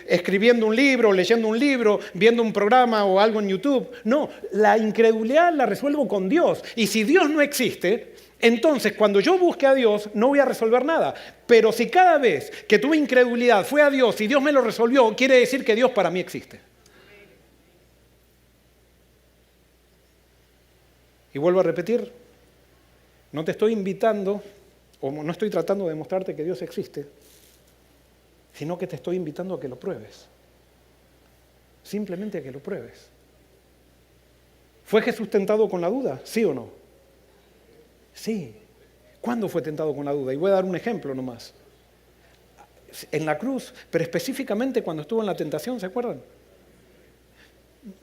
escribiendo un libro, leyendo un libro, viendo un programa o algo en YouTube. No, la incredulidad la resuelvo con Dios. Y si Dios no existe, entonces cuando yo busque a Dios no voy a resolver nada. Pero si cada vez que tuve incredulidad fue a Dios y Dios me lo resolvió, quiere decir que Dios para mí existe. Y vuelvo a repetir, no te estoy invitando, o no estoy tratando de demostrarte que Dios existe, sino que te estoy invitando a que lo pruebes. Simplemente a que lo pruebes. ¿Fue Jesús tentado con la duda? ¿Sí o no? Sí. ¿Cuándo fue tentado con la duda? Y voy a dar un ejemplo nomás. En la cruz, pero específicamente cuando estuvo en la tentación, ¿se acuerdan?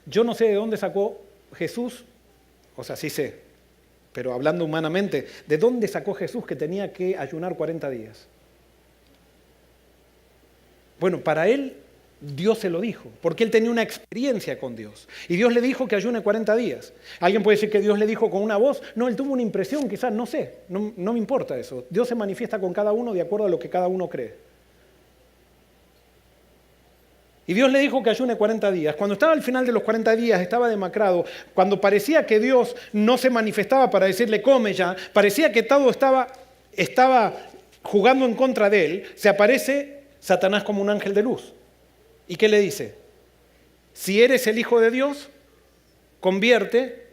Yo no sé de dónde sacó Jesús, o sea, sí sé, pero hablando humanamente, ¿de dónde sacó Jesús que tenía que ayunar 40 días? Bueno, para él, Dios se lo dijo, porque él tenía una experiencia con Dios. Y Dios le dijo que ayune 40 días. Alguien puede decir que Dios le dijo con una voz. No, él tuvo una impresión, quizás, no sé, no me importa eso. Dios se manifiesta con cada uno de acuerdo a lo que cada uno cree. Y Dios le dijo que ayune 40 días. Cuando estaba al final de los 40 días, estaba demacrado, cuando parecía que Dios no se manifestaba para decirle come ya, parecía que todo estaba jugando en contra de él, se aparece Satanás como un ángel de luz. ¿Y qué le dice? Si eres el Hijo de Dios, convierte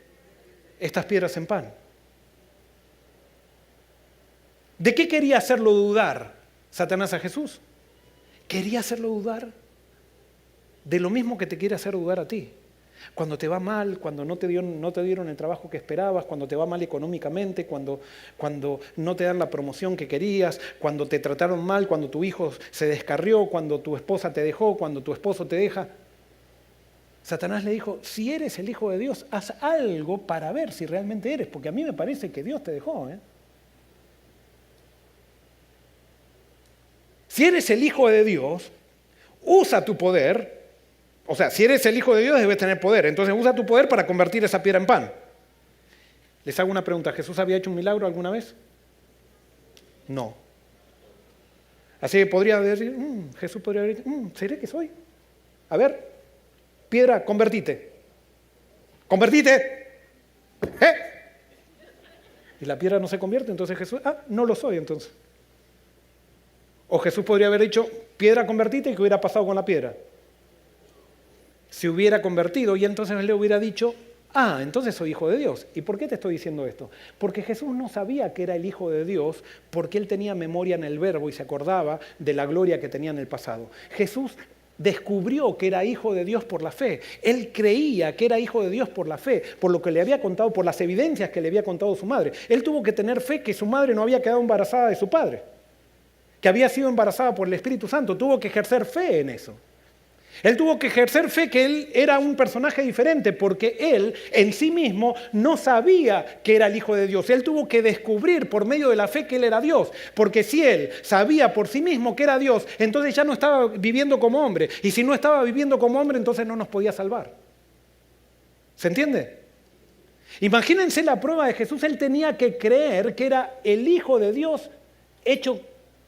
estas piedras en pan. ¿De qué quería hacerlo dudar Satanás a Jesús? Quería hacerlo dudar de lo mismo que te quiere hacer dudar a ti. Cuando te va mal, cuando no te dieron el trabajo que esperabas, cuando te va mal económicamente, cuando no te dan la promoción que querías, cuando te trataron mal, cuando tu hijo se descarrió, cuando tu esposa te dejó, cuando tu esposo te deja. Satanás le dijo, si eres el Hijo de Dios, haz algo para ver si realmente eres, porque a mí me parece que Dios te dejó. Si eres el Hijo de Dios, usa tu poder. O sea, si eres el Hijo de Dios debes tener poder. Entonces usa tu poder para convertir esa piedra en pan. Les hago una pregunta. ¿Jesús había hecho un milagro alguna vez? No. Así que podría decir, Jesús podría haber dicho, ¿seré que soy? A ver, piedra, convertite. ¡Convertite! Y la piedra no se convierte, entonces Jesús, no lo soy entonces. O Jesús podría haber dicho, piedra, convertite, y ¿qué hubiera pasado con la piedra? Se hubiera convertido y entonces le hubiera dicho, entonces soy hijo de Dios. ¿Y por qué te estoy diciendo esto? Porque Jesús no sabía que era el Hijo de Dios porque él tenía memoria en el verbo y se acordaba de la gloria que tenía en el pasado. Jesús descubrió que era hijo de Dios por la fe. Él creía que era hijo de Dios por la fe, por lo que le había contado, por las evidencias que le había contado su madre. Él tuvo que tener fe que su madre no había quedado embarazada de su padre, que había sido embarazada por el Espíritu Santo. Tuvo que ejercer fe en eso. Él tuvo que ejercer fe que él era un personaje diferente porque él en sí mismo no sabía que era el Hijo de Dios. Él tuvo que descubrir por medio de la fe que él era Dios. Porque si él sabía por sí mismo que era Dios, entonces ya no estaba viviendo como hombre. Y si no estaba viviendo como hombre, entonces no nos podía salvar. ¿Se entiende? Imagínense la prueba de Jesús. Él tenía que creer que era el Hijo de Dios hecho,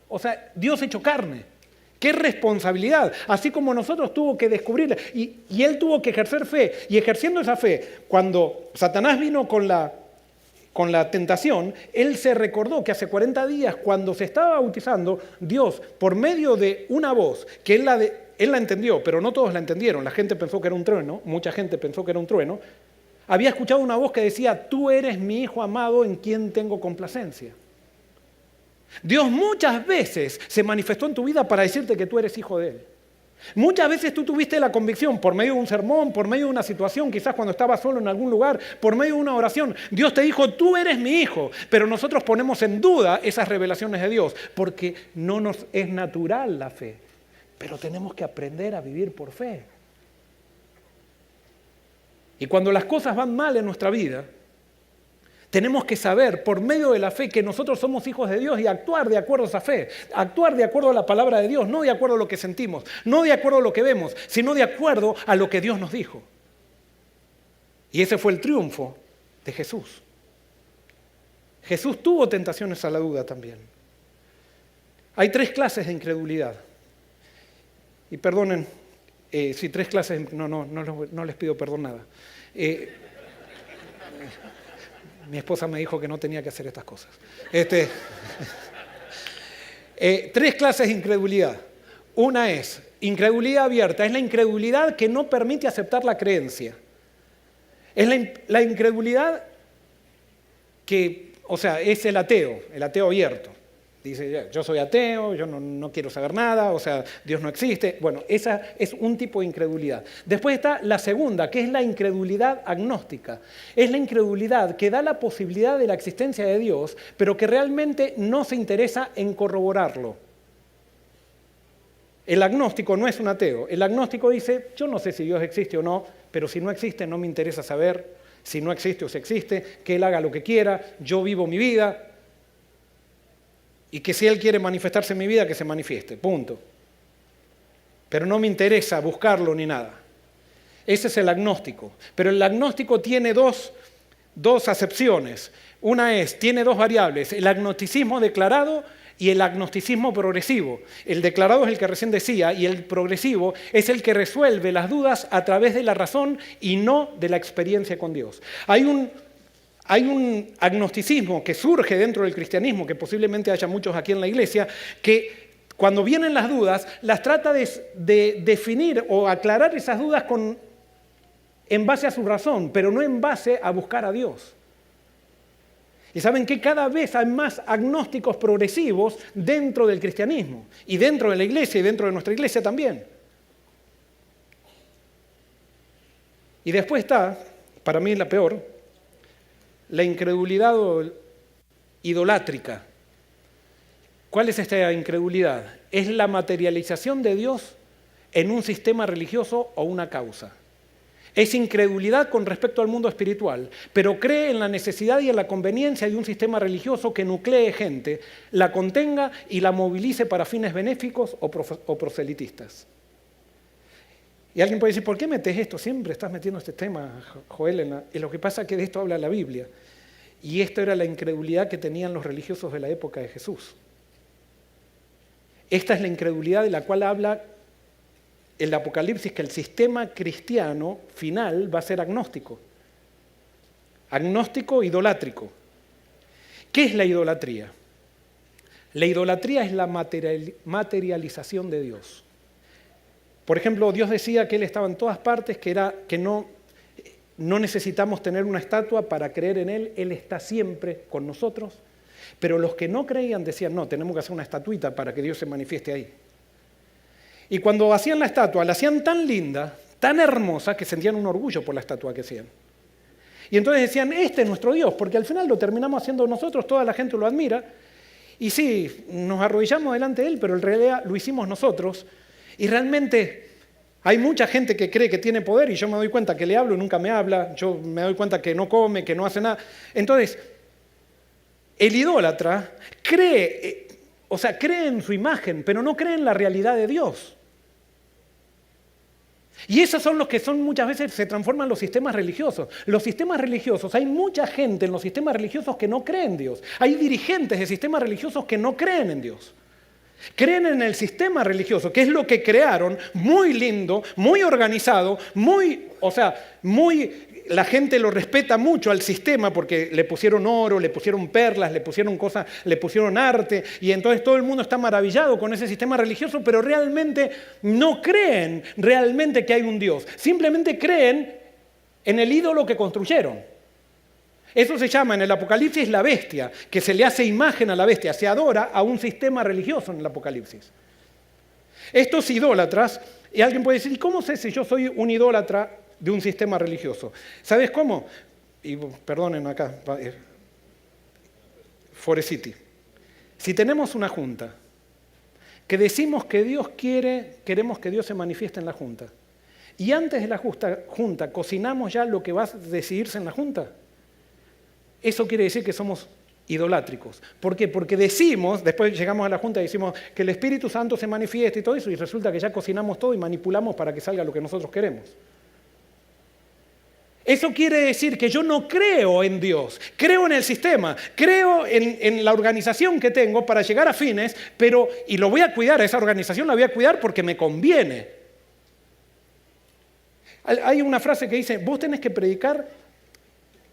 o sea, Dios hecho carne. ¡Qué responsabilidad! Así como nosotros tuvo que descubrirla. Y él tuvo que ejercer fe. Y ejerciendo esa fe, cuando Satanás vino con la tentación, él se recordó que hace 40 días, cuando se estaba bautizando, Dios, por medio de una voz, que él la entendió, pero no todos la entendieron. La gente pensó que era un trueno, mucha gente pensó que era un trueno. Había escuchado una voz que decía, tú eres mi Hijo amado en quien tengo complacencia. Dios muchas veces se manifestó en tu vida para decirte que tú eres hijo de Él. Muchas veces tú tuviste la convicción por medio de un sermón, por medio de una situación, quizás cuando estabas solo en algún lugar, por medio de una oración. Dios te dijo, tú eres mi hijo. Pero nosotros ponemos en duda esas revelaciones de Dios porque no nos es natural la fe. Pero tenemos que aprender a vivir por fe. Y cuando las cosas van mal en nuestra vida, tenemos que saber por medio de la fe que nosotros somos hijos de Dios y actuar de acuerdo a esa fe, actuar de acuerdo a la palabra de Dios, no de acuerdo a lo que sentimos, no de acuerdo a lo que vemos, sino de acuerdo a lo que Dios nos dijo. Y ese fue el triunfo de Jesús. Jesús tuvo tentaciones a la duda también. Hay 3 clases de incredulidad. Y perdonen, si 3 clases, no les pido perdón nada. Mi esposa me dijo que no tenía que hacer estas cosas. 3 clases de incredulidad. Una es incredulidad abierta, es la incredulidad que no permite aceptar la creencia. Es la incredulidad que, o sea, es el ateo abierto. Dice, yo soy ateo, yo no quiero saber nada, o sea, Dios no existe. Bueno, esa es un tipo de incredulidad. Después está la segunda, que es la incredulidad agnóstica. Es la incredulidad que da la posibilidad de la existencia de Dios, pero que realmente no se interesa en corroborarlo. El agnóstico no es un ateo. El agnóstico dice, yo no sé si Dios existe o no, pero si no existe no me interesa saber si no existe o si existe, que Él haga lo que quiera, yo vivo mi vida. Y que si Él quiere manifestarse en mi vida, que se manifieste, punto. Pero no me interesa buscarlo ni nada. Ese es el agnóstico. Pero el agnóstico tiene dos acepciones. Una tiene 2 variables, el agnosticismo declarado y el agnosticismo progresivo. El declarado es el que recién decía y el progresivo es el que resuelve las dudas a través de la razón y no de la experiencia con Dios. Hay un agnosticismo que surge dentro del cristianismo, que posiblemente haya muchos aquí en la iglesia, que cuando vienen las dudas, las trata de definir o aclarar esas dudas en base a su razón, pero no en base a buscar a Dios. Y saben que cada vez hay más agnósticos progresivos dentro del cristianismo, y dentro de la iglesia, y dentro de nuestra iglesia también. Y después está, para mí la peor, la incredulidad idolátrica. ¿Cuál es esta incredulidad? Es la materialización de Dios en un sistema religioso o una causa. Es incredulidad con respecto al mundo espiritual, pero cree en la necesidad y en la conveniencia de un sistema religioso que nuclee gente, la contenga y la movilice para fines benéficos o proselitistas. Y alguien puede decir, ¿por qué metes esto? Siempre estás metiendo este tema, Joel. Y lo que pasa es que de esto habla la Biblia. Y esto era la incredulidad que tenían los religiosos de la época de Jesús. Esta es la incredulidad de la cual habla el Apocalipsis, que el sistema cristiano final va a ser agnóstico. Agnóstico idolátrico. ¿Qué es la idolatría? La idolatría es la materialización de Dios. Por ejemplo, Dios decía que Él estaba en todas partes, que no necesitamos tener una estatua para creer en Él, Él está siempre con nosotros. Pero los que no creían decían, no, tenemos que hacer una estatuita para que Dios se manifieste ahí. Y cuando hacían la estatua, la hacían tan linda, tan hermosa, que sentían un orgullo por la estatua que hacían. Y entonces decían, este es nuestro Dios, porque al final lo terminamos haciendo nosotros, toda la gente lo admira. Y sí, nos arrodillamos delante de Él, pero en realidad lo hicimos nosotros. Y realmente hay mucha gente que cree que tiene poder y yo me doy cuenta que le hablo y nunca me habla, yo me doy cuenta que no come, que no hace nada. Entonces, el idólatra cree en su imagen, pero no cree en la realidad de Dios. Y esos son los que muchas veces se transforman los sistemas religiosos. Los sistemas religiosos, hay mucha gente en los sistemas religiosos que no cree en Dios. Hay dirigentes de sistemas religiosos que no creen en Dios. Creen en el sistema religioso, que es lo que crearon, muy lindo, muy organizado, la gente lo respeta mucho al sistema porque le pusieron oro, le pusieron perlas, le pusieron cosas, le pusieron arte, y entonces todo el mundo está maravillado con ese sistema religioso, pero realmente no creen realmente que hay un Dios. Simplemente creen en el ídolo que construyeron. Eso se llama en el Apocalipsis la bestia, que se le hace imagen a la bestia, se adora a un sistema religioso en el Apocalipsis. Estos idólatras, y alguien puede decir, ¿y cómo sé si yo soy un idólatra de un sistema religioso? ¿Sabes cómo? Y perdonen acá, Forecity. Si tenemos una junta, que decimos que Dios queremos que Dios se manifieste en la junta, y antes de la junta cocinamos ya lo que va a decidirse en la junta, eso quiere decir que somos idolátricos. ¿Por qué? Porque después llegamos a la junta y decimos que el Espíritu Santo se manifieste y todo eso, y resulta que ya cocinamos todo y manipulamos para que salga lo que nosotros queremos. Eso quiere decir que yo no creo en Dios, creo en el sistema, creo en la organización que tengo para llegar a fines, y lo voy a cuidar, esa organización la voy a cuidar porque me conviene. Hay una frase que dice, vos tenés que predicar,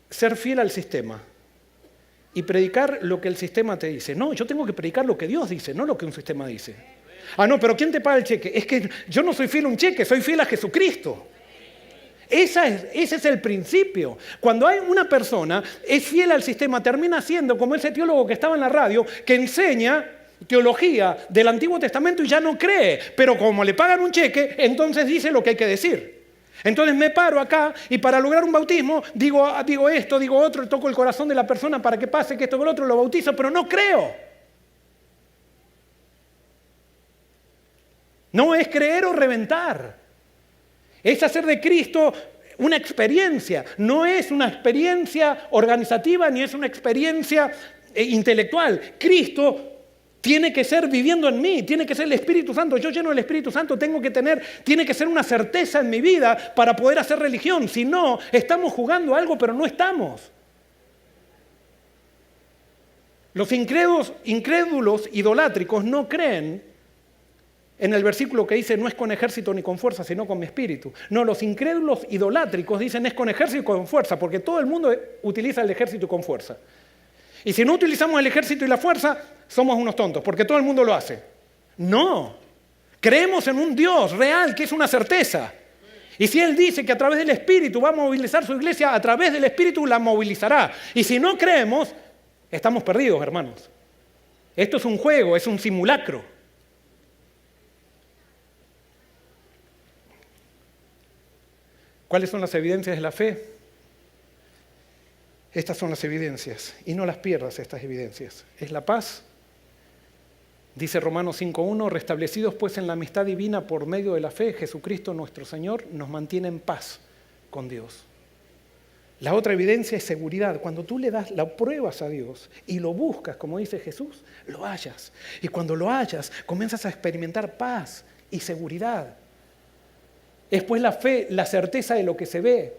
ser fiel al sistema y predicar lo que el sistema te dice. No, yo tengo que predicar lo que Dios dice, no lo que un sistema dice. Ah, no, pero ¿quién te paga el cheque? Es que yo no soy fiel a un cheque, soy fiel a Jesucristo. Ese es el principio. Cuando hay una persona es fiel al sistema, termina siendo como ese teólogo que estaba en la radio, que enseña teología del Antiguo Testamento y ya no cree, pero como le pagan un cheque, entonces dice lo que hay que decir. Entonces me paro acá y para lograr un bautismo digo esto, digo otro, toco el corazón de la persona para que pase, que esto que lo otro, lo bautizo, pero no creo. No es creer o reventar. Es hacer de Cristo una experiencia. No es una experiencia organizativa ni es una experiencia intelectual. Cristo tiene que ser viviendo en mí, tiene que ser el Espíritu Santo. Yo lleno del Espíritu Santo tiene que ser una certeza en mi vida para poder hacer religión. Si no, estamos jugando algo, pero no estamos. Los incrédulos idolátricos no creen en el versículo que dice, no es con ejército ni con fuerza, sino con mi espíritu. No, los incrédulos idolátricos dicen, es con ejército y con fuerza, porque todo el mundo utiliza el ejército con fuerza. Y si no utilizamos el ejército y la fuerza, somos unos tontos, porque todo el mundo lo hace. No, creemos en un Dios real, que es una certeza. Y si Él dice que a través del Espíritu va a movilizar su iglesia, a través del Espíritu la movilizará. Y si no creemos, estamos perdidos, hermanos. Esto es un juego, es un simulacro. ¿Cuáles son las evidencias de la fe? Estas son las evidencias, y no las pierdas estas evidencias. Es la paz, dice Romanos 5:1, restablecidos pues en la amistad divina por medio de la fe, Jesucristo nuestro Señor nos mantiene en paz con Dios. La otra evidencia es seguridad. Cuando tú le das, la pruebas a Dios y lo buscas, como dice Jesús, lo hallas. Y cuando lo hallas, comienzas a experimentar paz y seguridad. Es pues la fe, la certeza de lo que se ve.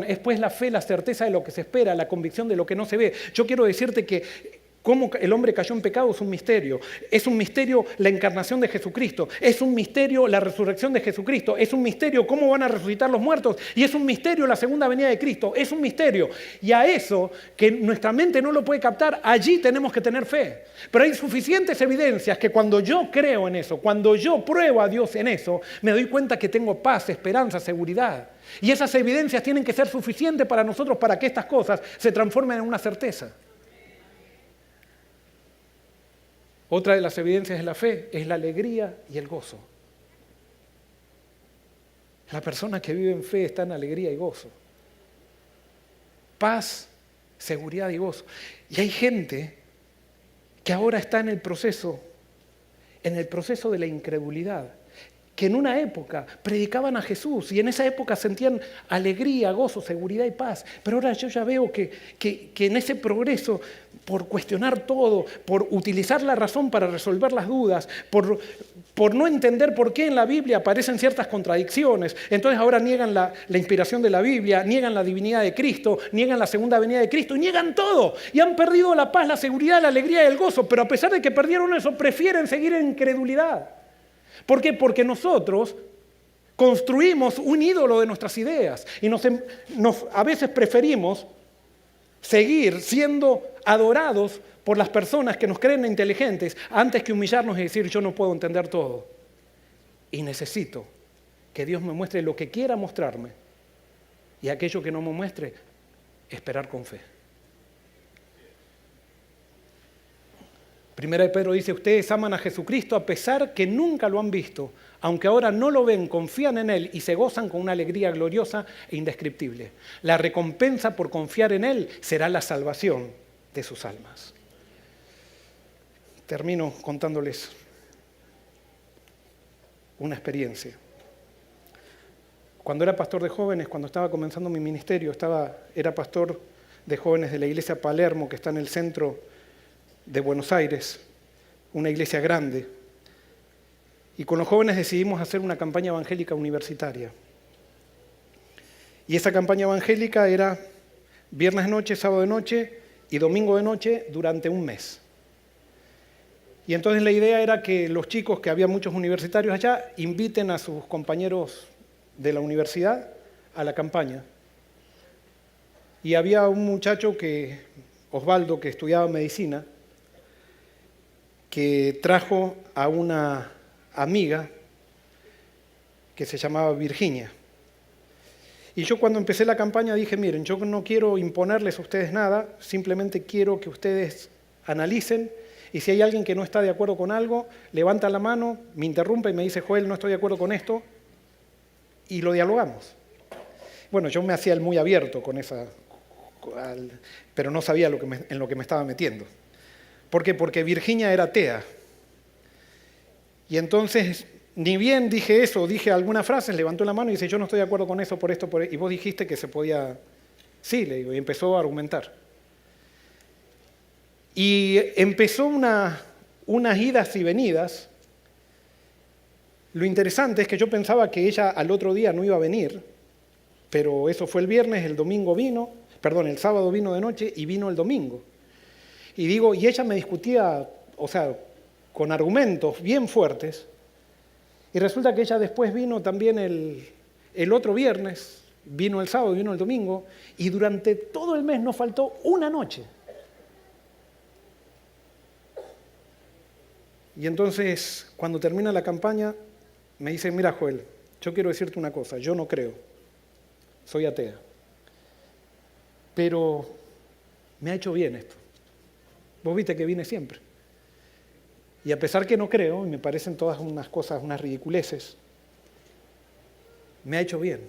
Es pues la fe, la certeza de lo que se espera, la convicción de lo que no se ve. Yo quiero decirte que cómo el hombre cayó en pecado es un misterio. Es un misterio la encarnación de Jesucristo. Es un misterio la resurrección de Jesucristo. Es un misterio cómo van a resucitar los muertos. Y es un misterio la segunda venida de Cristo. Es un misterio. Y a eso, que nuestra mente no lo puede captar, allí tenemos que tener fe. Pero hay suficientes evidencias que cuando yo creo en eso, cuando yo pruebo a Dios en eso, me doy cuenta que tengo paz, esperanza, seguridad. Y esas evidencias tienen que ser suficientes para nosotros para que estas cosas se transformen en una certeza. Otra de las evidencias de la fe es la alegría y el gozo. La persona que vive en fe está en alegría y gozo. Paz, seguridad y gozo. Y hay gente que ahora está en el proceso de la incredulidad, que en una época predicaban a Jesús y en esa época sentían alegría, gozo, seguridad y paz. Pero ahora yo ya veo que en ese progreso, por cuestionar todo, por utilizar la razón para resolver las dudas, por no entender por qué en la Biblia aparecen ciertas contradicciones, entonces ahora niegan la inspiración de la Biblia, niegan la divinidad de Cristo, niegan la segunda venida de Cristo y niegan todo. Y han perdido la paz, la seguridad, la alegría y el gozo, pero a pesar de que perdieron eso, prefieren seguir en incredulidad. ¿Por qué? Porque nosotros construimos un ídolo de nuestras ideas y a veces preferimos seguir siendo adorados por las personas que nos creen inteligentes antes que humillarnos y decir yo no puedo entender todo. Y necesito que Dios me muestre lo que quiera mostrarme y aquello que no me muestre, esperar con fe. Primera de Pedro dice, ustedes aman a Jesucristo a pesar que nunca lo han visto, aunque ahora no lo ven, confían en Él y se gozan con una alegría gloriosa e indescriptible. La recompensa por confiar en Él será la salvación de sus almas. Termino contándoles una experiencia. Cuando era pastor de jóvenes, cuando estaba comenzando mi ministerio, era pastor de jóvenes de la iglesia Palermo, que está en el centro de Buenos Aires, una iglesia grande, y con los jóvenes decidimos hacer una campaña evangélica universitaria. Y esa campaña evangélica era viernes de noche, sábado de noche y domingo de noche durante un mes. Y entonces la idea era que los chicos, que había muchos universitarios allá, inviten a sus compañeros de la universidad a la campaña. Y había un muchacho, Osvaldo, que estudiaba medicina, que trajo a una amiga que se llamaba Virginia. Y yo cuando empecé la campaña dije, miren, yo no quiero imponerles a ustedes nada, simplemente quiero que ustedes analicen y si hay alguien que no está de acuerdo con algo, levanta la mano, me interrumpe y me dice, Joel, no estoy de acuerdo con esto, y lo dialogamos. Bueno, yo me hacía el muy abierto con pero no sabía en lo que me estaba metiendo. ¿Por qué? Porque Virginia era atea. Y entonces, ni bien dije eso, dije algunas frases, levantó la mano y dice, yo no estoy de acuerdo con eso, por esto, y vos dijiste que se podía... Sí, le digo, y empezó a argumentar. Y empezó unas idas y venidas. Lo interesante es que yo pensaba que ella al otro día no iba a venir, pero eso fue el viernes, el sábado vino de noche y vino el domingo. Y ella me discutía, con argumentos bien fuertes, y resulta que ella después vino también el otro viernes, vino el sábado, vino el domingo, y durante todo el mes nos faltó una noche. Y entonces, cuando termina la campaña, me dice, mira Joel, yo quiero decirte una cosa, yo no creo, soy atea, pero me ha hecho bien esto. Vos viste que vine siempre. Y a pesar que no creo, y me parecen todas unas cosas, unas ridiculeces, me ha hecho bien.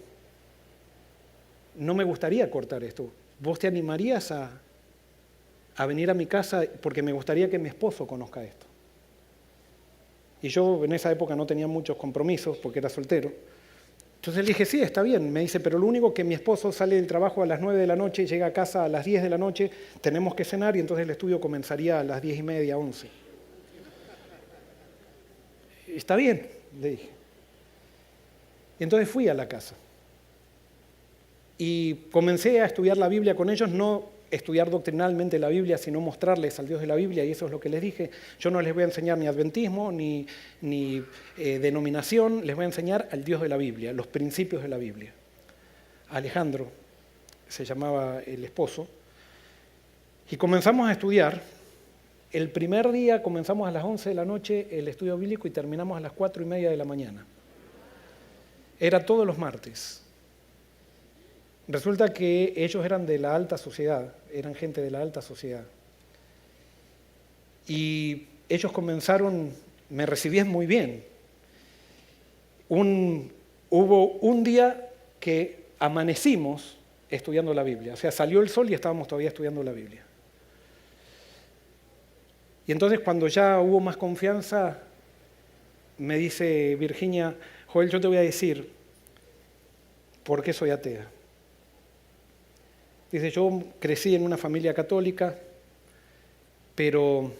No me gustaría cortar esto. ¿Vos te animarías a venir a mi casa? Porque me gustaría que mi esposo conozca esto. Y yo en esa época no tenía muchos compromisos porque era soltero. Entonces le dije, sí, está bien. Me dice, pero lo único que mi esposo sale del trabajo a las 9 de la noche, llega a casa a las 10 de la noche, tenemos que cenar y entonces el estudio comenzaría a las 10:30, 11. Está bien, le dije. Y entonces fui a la casa. Y comencé a estudiar la Biblia con ellos, no estudiar doctrinalmente la Biblia, sino mostrarles al Dios de la Biblia, y eso es lo que les dije. Yo no les voy a enseñar ni adventismo, ni denominación, les voy a enseñar al Dios de la Biblia, los principios de la Biblia. Alejandro se llamaba el esposo, y comenzamos a estudiar. El primer día comenzamos a las 11 de la noche el estudio bíblico y terminamos a las 4:30 de la mañana. Era todos los martes. Resulta que ellos eran de la alta sociedad, eran gente de la alta sociedad. Y ellos comenzaron, me recibían muy bien. Hubo un día que amanecimos estudiando la Biblia, o sea, salió el sol y estábamos todavía estudiando la Biblia. Y entonces cuando ya hubo más confianza, me dice Virginia, Joel, yo te voy a decir por qué soy atea. Dice, yo crecí en una familia católica, pero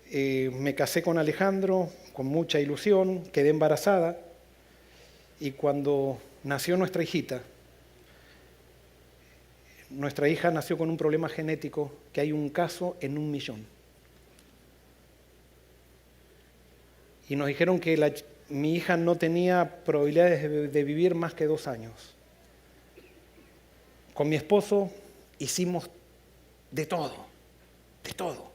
me casé con Alejandro con mucha ilusión, quedé embarazada y cuando nació nuestra hijita, nuestra hija nació con un problema genético que hay un caso en 1.000.000. Y nos dijeron que mi hija no tenía probabilidades de vivir más que 2 años. Con mi esposo hicimos de todo, de todo.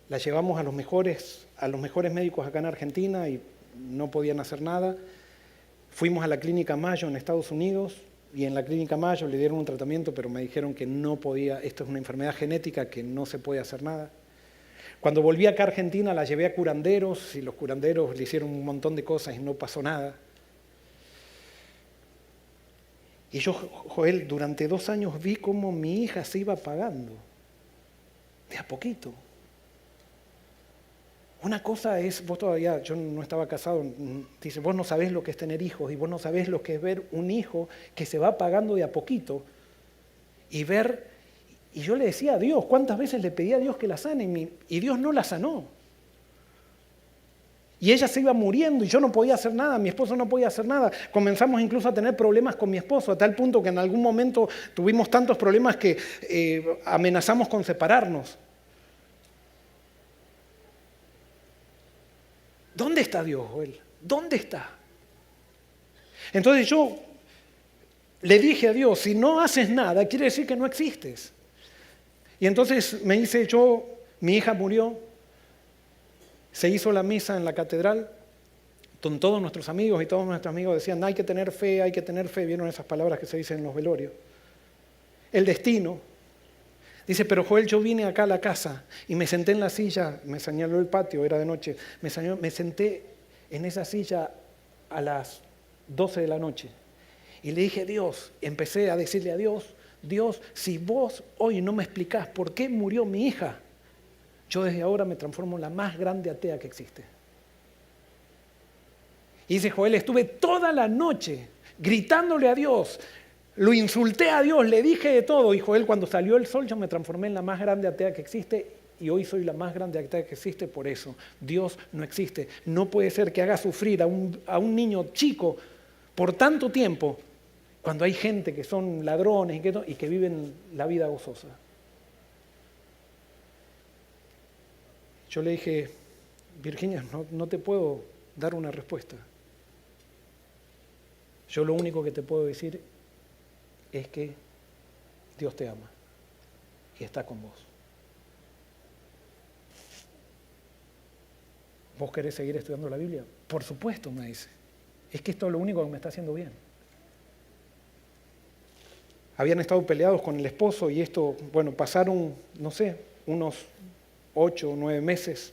La llevamos a los mejores médicos acá en Argentina y no podían hacer nada. Fuimos a la Clínica Mayo en Estados Unidos y en la Clínica Mayo le dieron un tratamiento, pero me dijeron que no podía, esto es una enfermedad genética, que no se puede hacer nada. Cuando volví acá a Argentina la llevé a curanderos y los curanderos le hicieron un montón de cosas y no pasó nada. Y yo, Joel, durante 2 años vi cómo mi hija se iba apagando, de a poquito. Una cosa es, vos todavía, yo no estaba casado, dice, vos no sabés lo que es tener hijos y vos no sabés lo que es ver un hijo que se va apagando de a poquito y yo le decía a Dios, ¿cuántas veces le pedí a Dios que la sane? Y Dios no la sanó. Y ella se iba muriendo y yo no podía hacer nada, mi esposo no podía hacer nada. Comenzamos incluso a tener problemas con mi esposo, a tal punto que en algún momento tuvimos tantos problemas que amenazamos con separarnos. ¿Dónde está Dios, Joel? ¿Dónde está? Entonces yo le dije a Dios, si no haces nada, quiere decir que no existes. Y entonces me hice yo, mi hija murió, se hizo la misa en la catedral, con todos nuestros amigos y todos nuestros amigos decían, hay que tener fe, vieron esas palabras que se dicen en los velorios. El destino. Dice, pero Joel, yo vine acá a la casa y me senté en la silla, me señaló el patio, era de noche, me senté en esa silla a las 12 de la noche. Y le dije, Dios, empecé a decirle a Dios, Dios, si vos hoy no me explicás por qué murió mi hija, yo desde ahora me transformo en la más grande atea que existe. Y dice Joel, estuve toda la noche gritándole a Dios, lo insulté a Dios, le dije de todo. Y Joel, cuando salió el sol, yo me transformé en la más grande atea que existe y hoy soy la más grande atea que existe por eso. Dios no existe. No puede ser que haga sufrir a un niño chico por tanto tiempo cuando hay gente que son ladrones y que viven la vida gozosa. Yo le dije, Virginia, no te puedo dar una respuesta. Yo lo único que te puedo decir es que Dios te ama y está con vos. ¿Vos querés seguir estudiando la Biblia? Por supuesto, me dice. Es que esto es lo único que me está haciendo bien. Habían estado peleados con el esposo y esto, bueno, pasaron, no sé, unos 8 o 9 meses.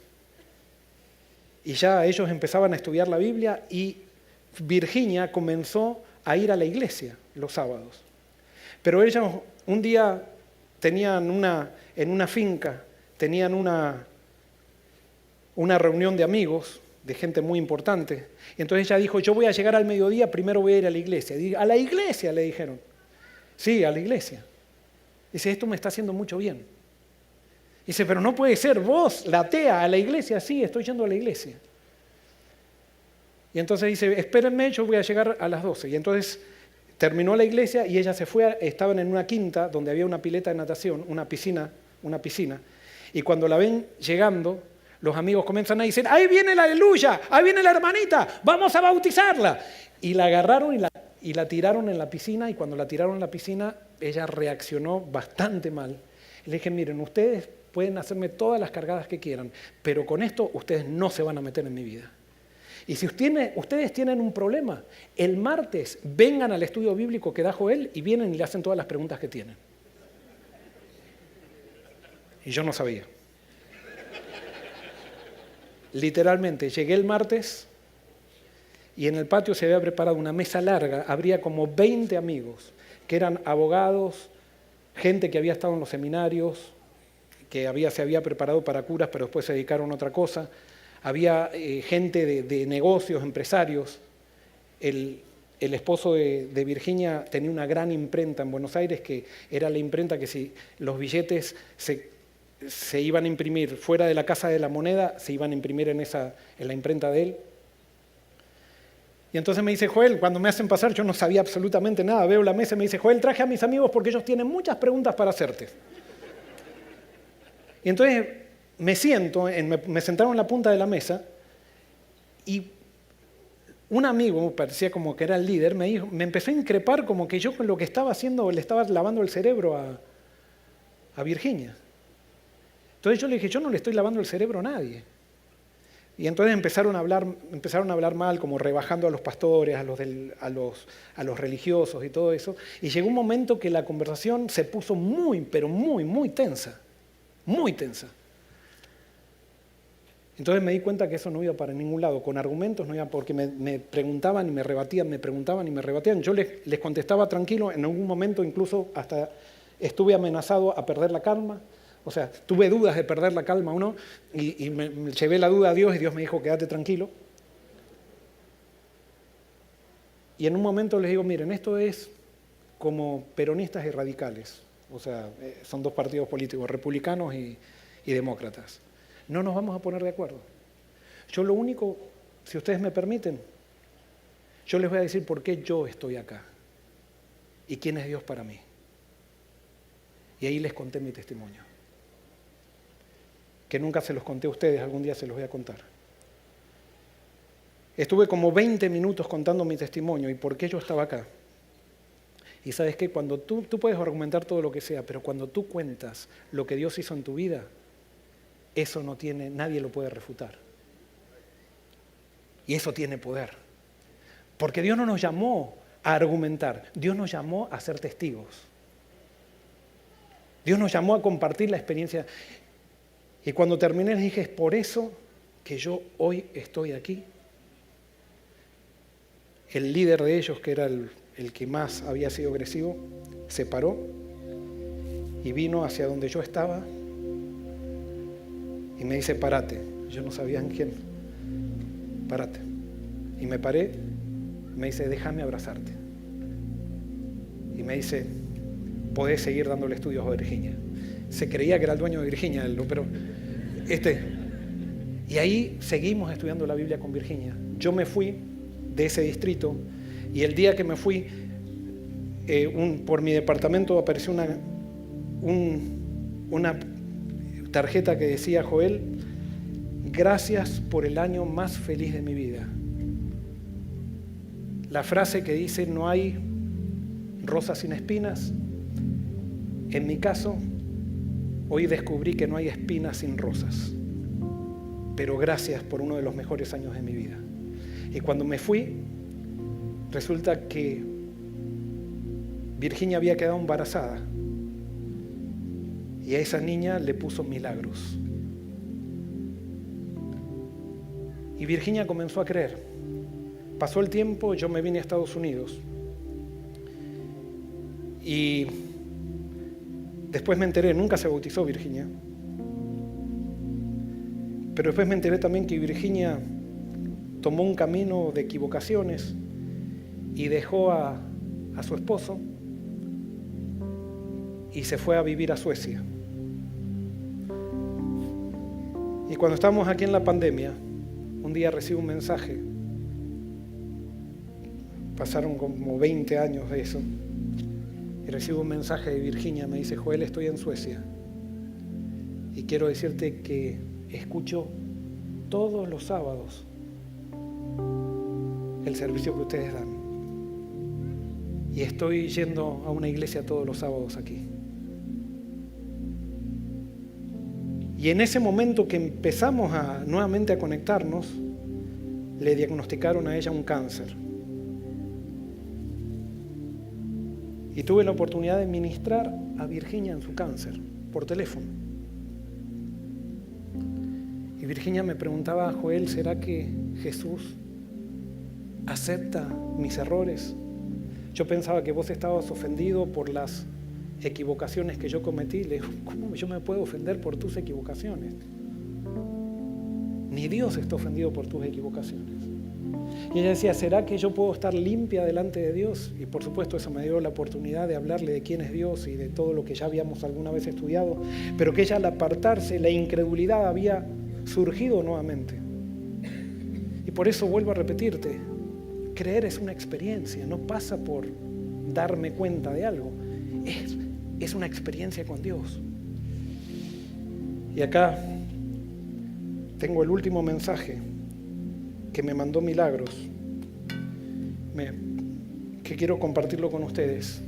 Y ya ellos empezaban a estudiar la Biblia y Virginia comenzó a ir a la iglesia los sábados. Pero ellos un día tenían en una finca, tenían una reunión de amigos, de gente muy importante. Y entonces ella dijo, yo voy a llegar al mediodía, primero voy a ir a la iglesia. A la iglesia, le dijeron. Sí, a la iglesia. Dice, esto me está haciendo mucho bien. Dice, pero no puede ser, vos, la atea, a la iglesia. Sí, estoy yendo a la iglesia. Y entonces dice, espérenme, yo voy a llegar a las 12. Y entonces terminó la iglesia y ella se fue, estaban en una quinta donde había una pileta de natación, una piscina. Y cuando la ven llegando, los amigos comienzan a decir, ahí viene la aleluya, ahí viene la hermanita, vamos a bautizarla. Y la agarraron y la tiraron en la piscina, y cuando la tiraron en la piscina, ella reaccionó bastante mal. Le dije, miren, ustedes pueden hacerme todas las cargadas que quieran, pero con esto ustedes no se van a meter en mi vida. Y si ustedes tienen un problema, el martes vengan al estudio bíblico que da Joel y vienen y le hacen todas las preguntas que tienen. Y yo no sabía. Literalmente, llegué el martes y en el patio se había preparado una mesa larga, habría como 20 amigos, que eran abogados, gente que había estado en los seminarios, que se había preparado para curas, pero después se dedicaron a otra cosa. Había gente de negocios, empresarios. El esposo de Virginia tenía una gran imprenta en Buenos Aires, que era la imprenta que si los billetes se iban a imprimir fuera de la Casa de la Moneda, se iban a imprimir en la imprenta de él. Y entonces me dice, Joel, cuando me hacen pasar, yo no sabía absolutamente nada, veo la mesa y me dice, Joel, traje a mis amigos porque ellos tienen muchas preguntas para hacerte. Y entonces me siento, me sentaron en la punta de la mesa y un amigo, parecía como que era el líder, me empezó a increpar como que yo con lo que estaba haciendo le estaba lavando el cerebro a Virginia. Entonces yo le dije, yo no le estoy lavando el cerebro a nadie. Y entonces empezaron a hablar mal, como rebajando a los pastores, a los religiosos y todo eso. Y llegó un momento que la conversación se puso muy, pero muy, muy tensa. Muy tensa. Entonces me di cuenta que eso no iba para ningún lado, con argumentos no iba, porque me preguntaban y me rebatían, me preguntaban y me rebatían. Yo les contestaba tranquilo, en algún momento incluso hasta estuve amenazado a perder la calma. O sea, tuve dudas de perder la calma o no, y me llevé la duda a Dios y Dios me dijo, quédate tranquilo. Y en un momento les digo, miren, esto es como peronistas y radicales. O sea, son dos partidos políticos, republicanos y demócratas. No nos vamos a poner de acuerdo. Yo lo único si ustedes me permiten, yo les voy a decir por qué yo estoy acá y quién es Dios para mí. Y ahí les conté mi testimonio, que nunca se los conté a ustedes, algún día se los voy a contar. Estuve como 20 minutos contando mi testimonio y por qué yo estaba acá. Y sabes qué, cuando tú puedes argumentar todo lo que sea, pero cuando tú cuentas lo que Dios hizo en tu vida, eso no tiene, nadie lo puede refutar. Y eso tiene poder. Porque Dios no nos llamó a argumentar, Dios nos llamó a ser testigos. Dios nos llamó a compartir la experiencia. Y cuando terminé les dije, es por eso que yo hoy estoy aquí. El líder de ellos, que era el que más había sido agresivo, se paró y vino hacia donde yo estaba y me dice, párate. Yo no sabía en quién. Párate. Y me paré, me dice, déjame abrazarte. Y me dice, podés seguir dándole estudios a Virginia. Se creía que era el dueño de Virginia, pero y ahí seguimos estudiando la Biblia con Virginia. Yo me fui de ese distrito y el día que me fui, por mi departamento apareció una tarjeta que decía, Joel, gracias por el año más feliz de mi vida. La frase que dice, no hay rosas sin espinas. En mi caso, hoy descubrí que no hay espinas sin rosas. Pero gracias por uno de los mejores años de mi vida. Y cuando me fui, resulta que Virginia había quedado embarazada. Y a esa niña le puso Milagros. Y Virginia comenzó a creer. Pasó el tiempo, yo me vine a Estados Unidos. Y después me enteré, nunca se bautizó Virginia. Pero después me enteré también que Virginia tomó un camino de equivocaciones y dejó a su esposo y se fue a vivir a Suecia. Y cuando estábamos aquí en la pandemia, un día recibo un mensaje. Pasaron como 20 años de eso. Y recibo un mensaje de Virginia, me dice, Joel, estoy en Suecia. Y quiero decirte que escucho todos los sábados el servicio que ustedes dan. Y estoy yendo a una iglesia todos los sábados aquí. Y en ese momento que empezamos nuevamente a conectarnos, le diagnosticaron a ella un cáncer. Y tuve la oportunidad de ministrar a Virginia en su cáncer, por teléfono. Y Virginia me preguntaba, Joel, ¿será que Jesús acepta mis errores? Yo pensaba que vos estabas ofendido por las equivocaciones que yo cometí. Le digo, ¿cómo yo me puedo ofender por tus equivocaciones? Ni Dios está ofendido por tus equivocaciones. Y ella decía, ¿será que yo puedo estar limpia delante de Dios? Y por supuesto eso me dio la oportunidad de hablarle de quién es Dios y de todo lo que ya habíamos alguna vez estudiado, pero que ella al apartarse, la incredulidad había surgido nuevamente. Y por eso vuelvo a repetirte, creer es una experiencia, no pasa por darme cuenta de algo, es una experiencia con Dios. Y acá tengo el último mensaje que me mandó Milagros, que quiero compartirlo con ustedes.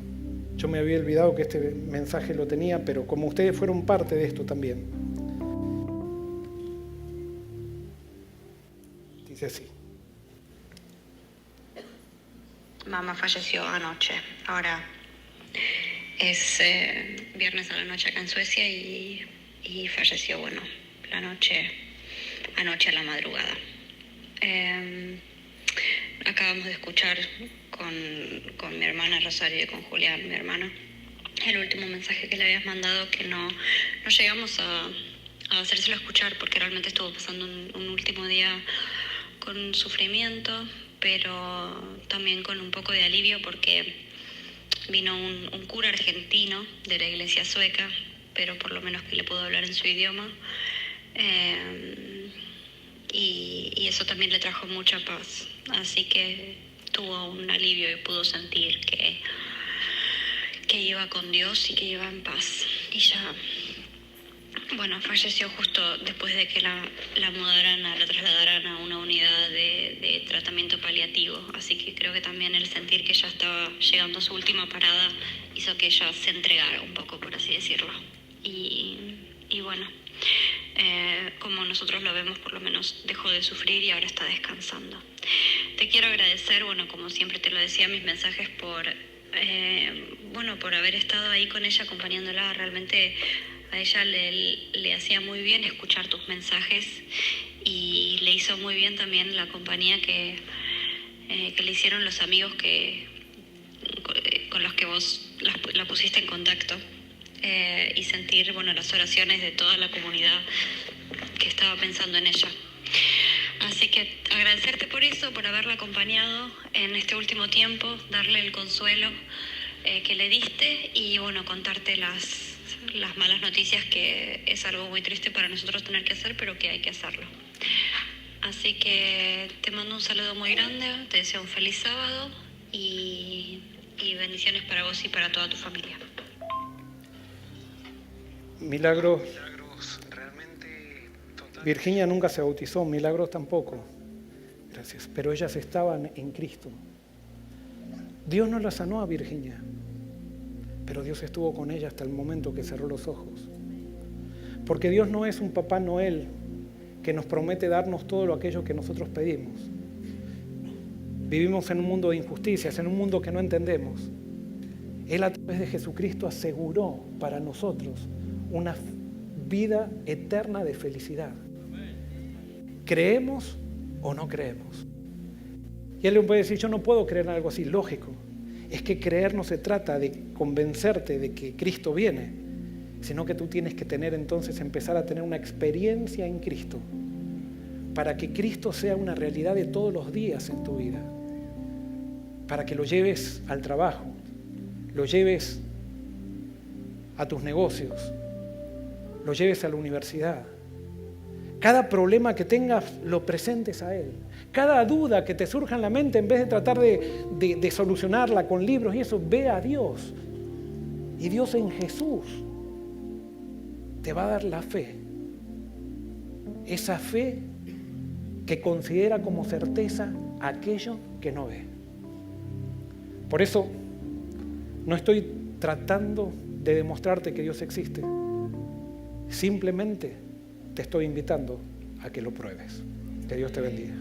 Yo me había olvidado que este mensaje lo tenía, pero como ustedes fueron parte de esto también. Dice así. Mamá falleció anoche. Ahora es viernes a la noche acá en Suecia y falleció, anoche a la madrugada. Acabamos de escuchar con mi hermana Rosario y con Julián, mi hermano, el último mensaje que le habías mandado, que no llegamos a hacérselo escuchar porque realmente estuvo pasando un último día con sufrimiento, pero también con un poco de alivio porque vino un cura argentino de la iglesia sueca, pero por lo menos que le pudo hablar en su idioma. Y eso también le trajo mucha paz. Así que tuvo un alivio y pudo sentir que iba con Dios y que iba en paz. Y ya, bueno, falleció justo después de que la trasladaran a una unidad de tratamiento paliativo. Así que creo que también el sentir que ya estaba llegando a su última parada hizo que ella se entregara un poco, por así decirlo. Y bueno, como nosotros lo vemos, por lo menos dejó de sufrir y ahora está descansando. Te quiero agradecer, bueno, como siempre te lo decía, mis mensajes por haber estado ahí con ella, acompañándola. Realmente a ella le hacía muy bien escuchar tus mensajes y le hizo muy bien también la compañía que le hicieron los amigos con los que vos la pusiste en contacto, y sentir, bueno, las oraciones de toda la comunidad que estaba pensando en ella. Así que agradecerte por eso, por haberla acompañado en este último tiempo, darle el consuelo que le diste y, bueno, contarte las malas noticias, que es algo muy triste para nosotros tener que hacer, pero que hay que hacerlo. Así que te mando un saludo muy grande, te deseo un feliz sábado y bendiciones para vos y para toda tu familia. Milagros, realmente Virginia nunca se bautizó, Milagros tampoco. Gracias. Pero ellas estaban en Cristo. Dios no la sanó a Virginia, pero Dios estuvo con ella hasta el momento que cerró los ojos. Porque Dios no es un Papá Noel que nos promete darnos todo aquello que nosotros pedimos. Vivimos en un mundo de injusticias, en un mundo que no entendemos. Él, a través de Jesucristo, aseguró para nosotros una vida eterna de felicidad. ¿Creemos o no creemos? Y él le puede decir, yo no puedo creer en algo así. Lógico, es que creer no se trata de convencerte de que Cristo viene, sino que tú tienes que empezar a tener una experiencia en Cristo, para que Cristo sea una realidad de todos los días en tu vida, para que lo lleves al trabajo, lo lleves a tus negocios, lo lleves a la universidad. Cada problema que tengas, lo presentes a Él. Cada duda que te surja en la mente, en vez de tratar de solucionarla con libros y eso, ve a Dios. Y Dios en Jesús te va a dar la fe. Esa fe que considera como certeza aquello que no ve. Por eso, no estoy tratando de demostrarte que Dios existe. Simplemente te estoy invitando a que lo pruebes. Que Dios te bendiga.